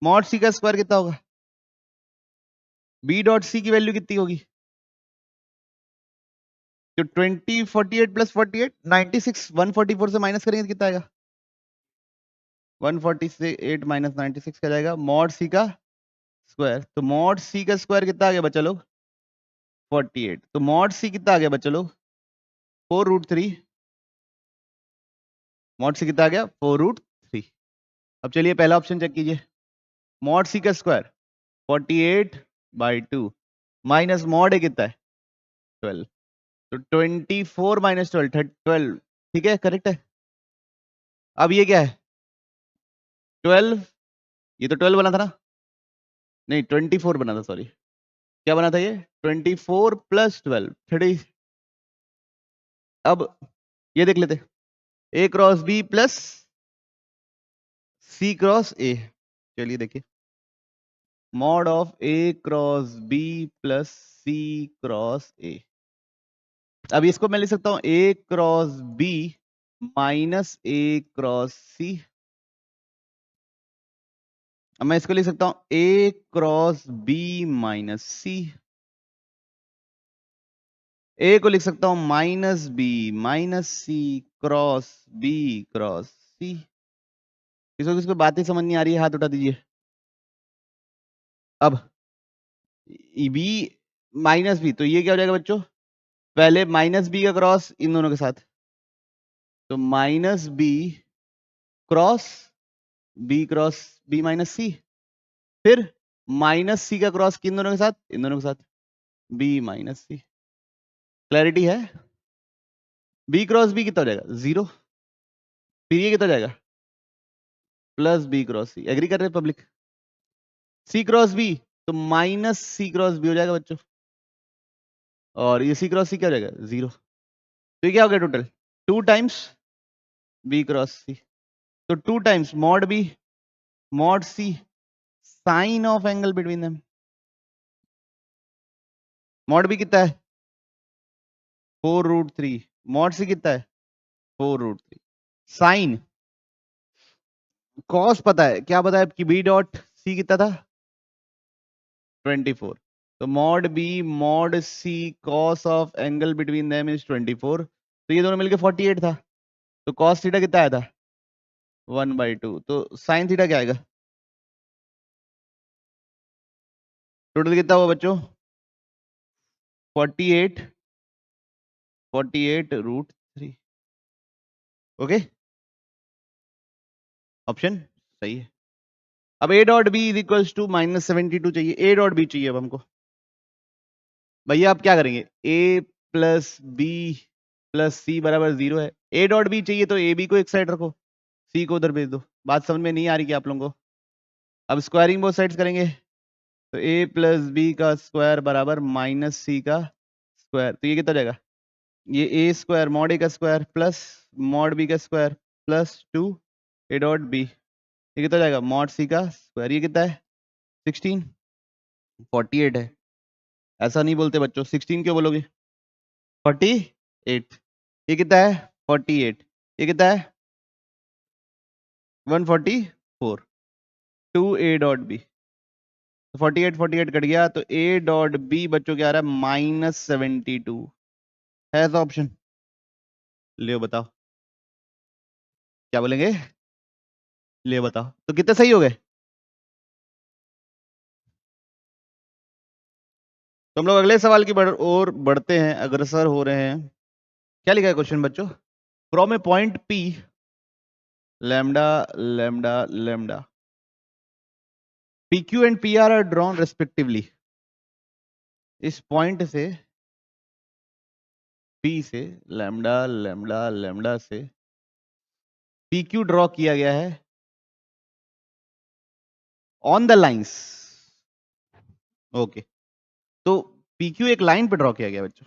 मॉड सी का स्क्वायर कितना होगा, बी डॉट सी की वैल्यू कितनी होगी, तो 20 48 प्लस 48 96। 144 से माइनस करेंगे तो कितना आएगा, 148 माइनस 96 क्या जाएगा, मॉड सी का स्क्वायर। तो मॉड सी का स्क्वायर कितना आ गया बच्चा लोग, 48। तो मॉड सी कितना आ गया बच्चा लोग, 4√3। मॉड सी कितना आ गया, 4√3। अब चलिए पहला ऑप्शन चेक कीजिए, मॉड सी का स्क्वायर 48/2 माइनस मॉड ए कितना है 12, तो 24 माइनस 12, ठीक है करेक्ट है। अब ये क्या है 12, ये तो 12 बना था ना, नहीं 24 बना था, सॉरी क्या बना था ये, 24 प्लस 12 30। अब ये देख लेते, A cross B plus C cross A. चलिए देखिए, mod of A cross B plus C cross A. अब इसको मैं लिख सकता हूं A cross B minus A cross C. अब मैं इसको लिख सकता हूं A cross B minus C. A को लिख सकता हूं minus B minus C cross B cross C. किसको किसको बातें समझ नहीं आ रही है हाथ उठा दीजिए। अब बी माइनस बी, तो ये क्या हो जाएगा बच्चों, पहले माइनस बी का क्रॉस इन दोनों के साथ, तो minus B cross B minus C. फिर माइनस सी का क्रॉस किन दोनों के साथ, इन दोनों के साथ, बी माइनस सी। क्लैरिटी है। बी क्रॉस बी कितना हो जाएगा 0, फिर ये कितना हो जाएगा प्लस बी क्रॉस सी, एग्री कर रहे हैं पब्लिक? सी क्रॉस बी तो माइनस सी क्रॉस बी हो जाएगा बच्चों, और ये सी क्रॉस सी क्या हो जाएगा 0। तो ये क्या हो गया total 2 times b cross c, तो 2 times mod b mod c sine of angle between them. Mod b कितना है 4√3, मॉड सी कितना है 4√3, साइन कॉस पता है, क्या पता है कि बी डॉट सी कितना था 24, तो mod b mod c cos of angle between them is 24, तो ये दोनों मिलके 48 था, तो कॉस थीटा कितना आया था 1/2, तो साइन थीटा क्या आएगा टोटल कितना हुआ बच्चों 48 48√3। ओके, ऑप्शन सही है। अब a dot b is equals to -72 चाहिए, ए डॉट बी चाहिए अब हमको। भैया आप क्या करेंगे ए प्लस बी प्लस सी बराबर 0 है, ए डॉट बी चाहिए तो ए बी को एक साइड रखो, सी को उधर भेज दो। बात समझ में नहीं आ रही क्या आप लोगों को? अब स्क्वायरिंग बोथ साइड्स करेंगे, तो ए प्लस बी का स्क्वायर बराबर माइनस सी का स्क्वायर, तो ये कितना हो जाएगा ये ए स्क्वायर मॉड ए का स्क्वायर प्लस मॉड बी का square plus 2 a dot b, ये कितना हो जाएगा मॉड सी का स्क्वायर, ये कितना है 16, 48 है। ऐसा नहीं बोलते बच्चों, 16 क्यों बोलोगे 48, ये कितना है 48, ये कितना है 144, 2 ए डॉट बी, 48 48 कट गया, तो ए डॉट बी बच्चों क्या आ रहा है -72 है, तो ऑप्शन ले बताओ क्या बोलेंगे, ले बताओ तो कितने सही हो गए। तो हम लोग अगले सवाल की ओर बढ़ते हैं, अग्रसर हो रहे हैं। क्या लिखा है क्वेश्चन बच्चों, from A point P lambda lambda lambda P Q and P R drawn respectively, इस पॉइंट से पी से लैम्डा लैम्डा लैम्डा से पी क्यू ड्रॉ किया गया है ऑन द लाइंस। ओके, तो पी क्यू एक लाइन पे ड्रॉ किया गया बच्चों,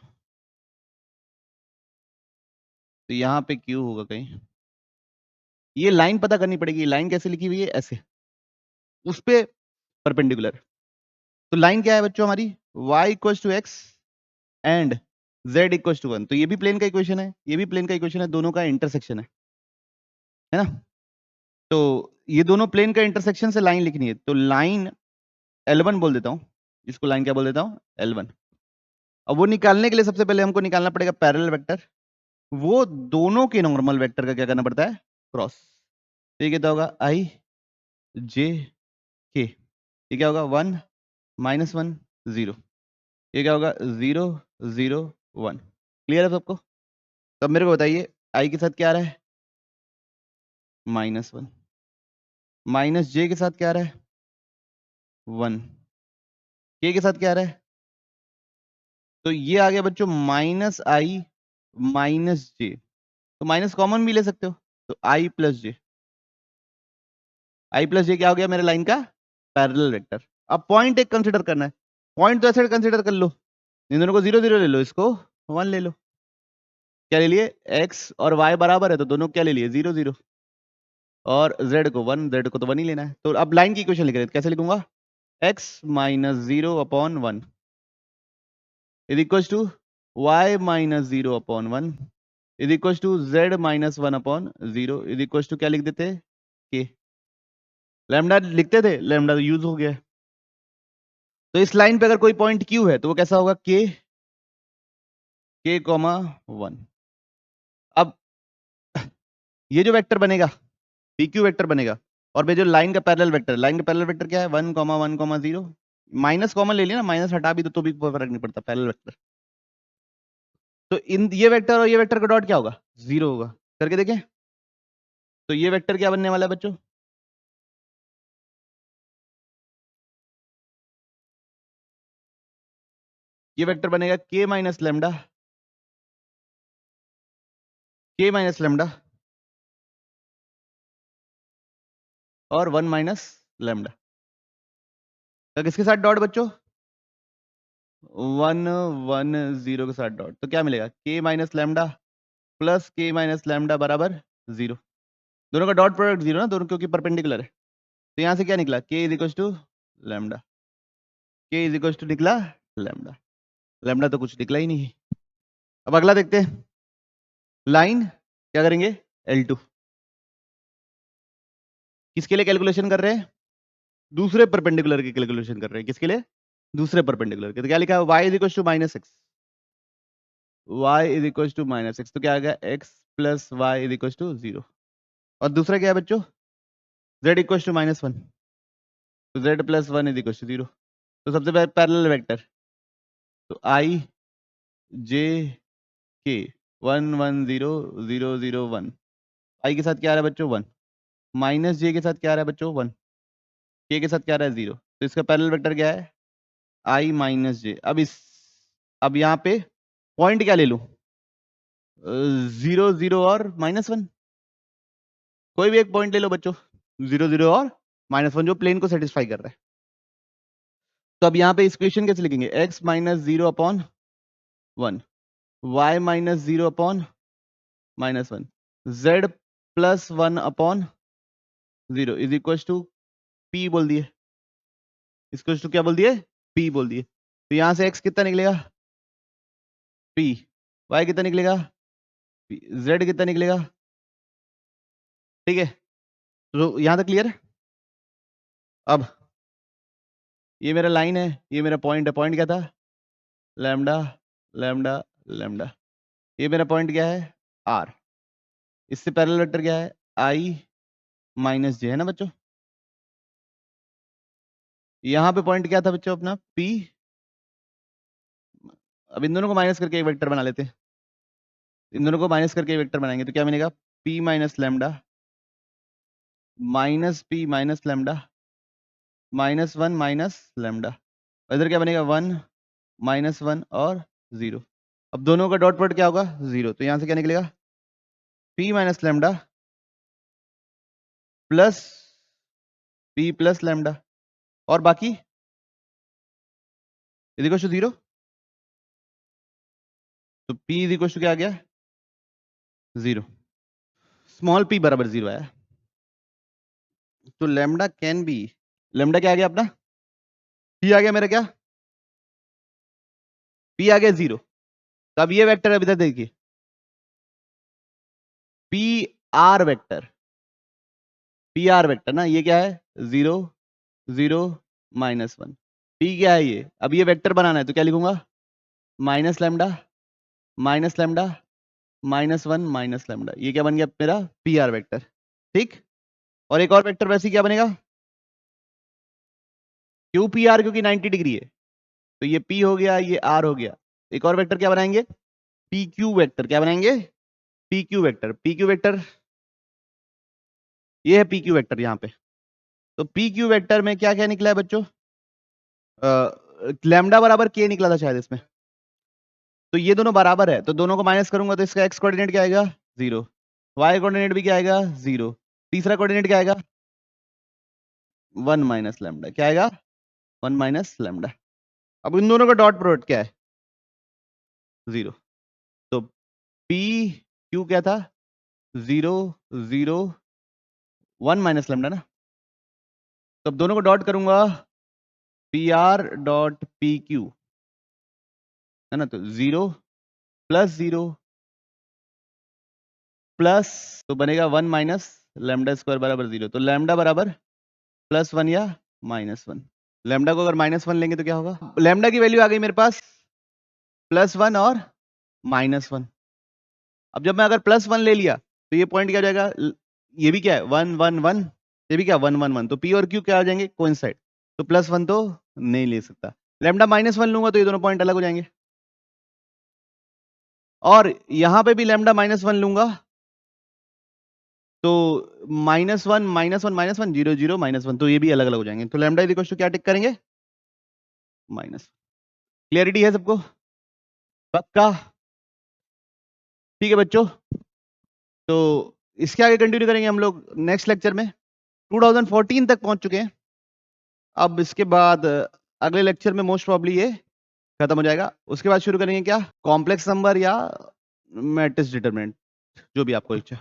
तो यहां पे क्यू होगा कहीं, ये लाइन पता करनी पड़ेगी, लाइन कैसे लिखी हुई है ऐसे उस पे परपेंडिकुलर, तो लाइन क्या है बच्चों हमारी y equals to x and z equals to 1, तो ये भी प्लेन का इक्वेशन है, ये भी प्लेन का इक्वेशन है, दोनों का इंटरसेक्शन है ना। तो ये दोनों प्लेन का इंटरसेक्शन से लाइन लिखनी है, तो लाइन L1 बोल देता हूं, इसको लाइन क्या बोल देता हूं L1। अब वो निकालने के लिए सबसे पहले हमको निकालना पड़ेगा पैरेलल वेक्टर, वो दोनों के नॉर्मल वेक्टर का क्या करना पड़ता है क्रॉस, तो ये कितना होगा i j k, ये क्या होगा 1 -1 0, ये क्या होगा 0 0 1, क्लियर है सबको? तब मेरे को बताइए i के साथ क्या आ रहा है -1, माइनस j के साथ क्या आ रहा है 1, k के साथ क्या आ रहा है, तो ये आ गया बच्चों -i -j, तो माइनस कॉमन भी ले सकते हो, तो i प्लस j क्या हो गया मेरे लाइन का पैरेलल वेक्टर। अब पॉइंट एक कंसीडर करना है, पॉइंट तो ऐसे कंसीडर कर लो, इन दोनों को 0 0 ले लो, इसको 1 ले लो, क्या ले लिए x और y बराबर है तो दोनों क्या ले लिए 0 0, और z को 1, z को तो 1 ही लेना है, तो अब लाइन की इक्वेशन लिख रहे हैं, कैसे लिखूंगा x -0/1 is equals to y -0/1 is equals to z -1/0 is equals to क्या लिख देते k, लैम्डा लिखते थे, लैम्डा तो यूज हो गया है। तो इस लाइन पे अगर कोई पॉइंट q है तो वो कैसा होगा k 1। अब ये जो वेक्टर बनेगा pq वेक्टर बनेगा, और जो लाइन का पैरेलल वेक्टर, लाइन का पैरेलल वेक्टर क्या है 1 1 0, माइनस कॉमन ले लिया ना, माइनस हटा भी तो भी कोई फर्क नहीं पड़ता पैरेलल वेक्टर, तो इन ये वेक्टर और ये वेक्टर का डॉट क्या होगा 0 होगा, करके देखें। तो ये वेक्टर क्या बनने वाला है बच्चों ये वेक्टर बनेगा k - lambda k minus lambda और 1 माइनस लेमडा। तो किसके साथ डॉट बच्चों? 1 1 0 के साथ डॉट। तो क्या मिलेगा? k minus lambda plus k minus lambda बराबर 0। दोनों का डॉट प्रोडक्ट 0 ना, दोनों क्योंकि परपेंडिकुलर है। तो यहां से क्या निकला? k is equal to lambda. k is equal to निकला लेमडा। लेमडा तो कुछ निकला ही नहीं है। अब अगला देखते हैं। लाइन क्या करेंगे? L2। किसके लिए कैलकुलेशन कर रहे हैं? दूसरे परपेंडिकुलर की कैलकुलेशन कर रहे हैं। किसके लिए? दूसरे परपेंडिकुलर के। तो क्या लिखा है? y is equal to minus x. y is equal to minus x. तो क्या आ गया? x plus y is equal to 0। और दूसरा क्या है बच्चों? z equal to minus 1। तो z plus 1 is equal to 0। तो सबसे पहले पैरेलल वेक्टर। तो i j k 1 1 0 0 0 1। i के साथ क्या आ रहा है बच्चों? 1। माइनस j के साथ क्या आ रहा है बच्चों? 1। k के साथ क्या आ रहा है? 0। तो इसका पैरेलल वेक्टर क्या है? i minus j। अब यहाँ पे पॉइंट क्या ले लूं? 0 0 और -1। कोई भी एक पॉइंट ले लो बच्चों, 0 0 और -1 जो प्लेन को सेटिस्फाई कर रहा है। तो अब यहाँ पे इस इक्वेशन कैसे लिखेंगे? x minus 0 upon 1, y minus 0 upon -1, z plus 1 upon 0 is equal to p बोल दिए। इसको टू क्या बोल दिए? p बोल दिए। तो यहाँ से x कितना निकलेगा? p। y कितना निकलेगा? p। z कितना निकलेगा? ठीक है, तो यहाँ तक क्लियर है। अब ये मेरा लाइन है, ये मेरा पॉइंट है। पॉइंट क्या था? Lambda lambda lambda. ये मेरा पॉइंट क्या है? r। इससे पैरेलल वेक्टर क्या है? i माइनस जे है ना बच्चों। यहाँ पे पॉइंट क्या था बच्चों अपना? p। अब इन दोनों को माइनस करके एक वेक्टर बना लेते हैं। इन दोनों को माइनस करके एक वेक्टर बनाएंगे तो क्या मिलेगा? p minus lambda minus p minus lambda -1 minus lambda. इधर क्या बनेगा? 1 -1 और 0। अब दोनों का डॉट प्रोडक्ट क्या होगा? 0। तो यहाँ से क्या निकलेगा? p minus lambda plus p plus lambda और बाकी इज इक्वल टू 0। तो p इज इक्वल टू क्या आ गया? 0। स्मॉल p बराबर 0 आया। तो लैम्डा कैन बी, लैम्डा क्या आ गया अपना? p आ गया मेरा क्या? p आ गया 0। तो अब ये वेक्टर अभी तक देखिए, P R vector, P R vector ना, ये क्या है? 0 0 -1। p क्या है ये? अब ये वेक्टर बनाना है तो क्या लिखूंगा? Minus lambda minus lambda -1 minus lambda. ये क्या बन गया मेरा? P R vector. ठीक। और एक और वेक्टर वैसे ही क्या बनेगा? क्यू पी आर, क्योंकि 90 डिग्री है तो ये p हो गया, ये r हो गया। एक और वेक्टर क्या बनाएंगे? P Q vector. क्या बनाएंगे? P Q vector. P Q vector ये है पी क्यू वेक्टर यहाँ पे। तो पी क्यू वेक्टर में क्या क्या निकला है बच्चों? लैम्डा बराबर के निकला था शायद इसमें। तो ये दोनों बराबर है तो दोनों को माइनस करूंगा तो इसका एक्स कोऑर्डिनेट क्या आएगा? 0। वाई कोऑर्डिनेट भी क्या आएगा? 0। तीसरा कोऑर्डिनेट क्या आएगा? 1 माइनस लैम्डा। क्या आएगा? 1 माइनस लैम्डा। अब इन दोनों का डॉट प्रोडक्ट क्या है? 0। तो पी क्यू क्या था? 0 0 1 माइनस लैम्डा ना। तो अब दोनों को डॉट करूंगा, P R dot P Q है ना। तो 0 प्लस 0 प्लस, तो बनेगा 1 माइनस लैम्डा स्क्वायर बराबर 0। तो लैम्डा बराबर +1 या -1। लैम्डा को अगर -1 लेंगे तो क्या होगा? लैम्डा की वैल्यू आ गई मेरे पास +1 और -1। अब जब मैं अगर +1 ले लिया तो ये पॉइंट क्या हो जाएगा? ये भी क्या है? 1 1 1। ये भी क्या? 1 1 1। तो p और q क्या हो जाएंगे? कोइंसाइड। तो +1 तो नहीं ले सकता। लैम्डा -1 लूंगा तो ये दोनों पॉइंट अलग हो जाएंगे। और यहां पे भी लैम्डा -1 लूंगा तो -1 -1 -1 0 0 -1। तो ये भी अलग अलग हो जाएंगे। तो लैम्डा इज इक्वल टू क्या टिक करेंगे? माइनस। क्लियरिटी है सबको? पक्का? ठीक है बच्चों। तो इसके आगे कंटिन्यू करेंगे हम लोग नेक्स्ट लेक्चर में। 2014 तक पहुंच चुके हैं। अब इसके बाद अगले लेक्चर में मोस्ट प्रॉब्ली ये खत्म हो जाएगा। उसके बाद शुरू करेंगे क्या, कॉम्प्लेक्स नंबर या मैट्रिक्स डिटरमिनेंट, जो भी आपको इच्छा।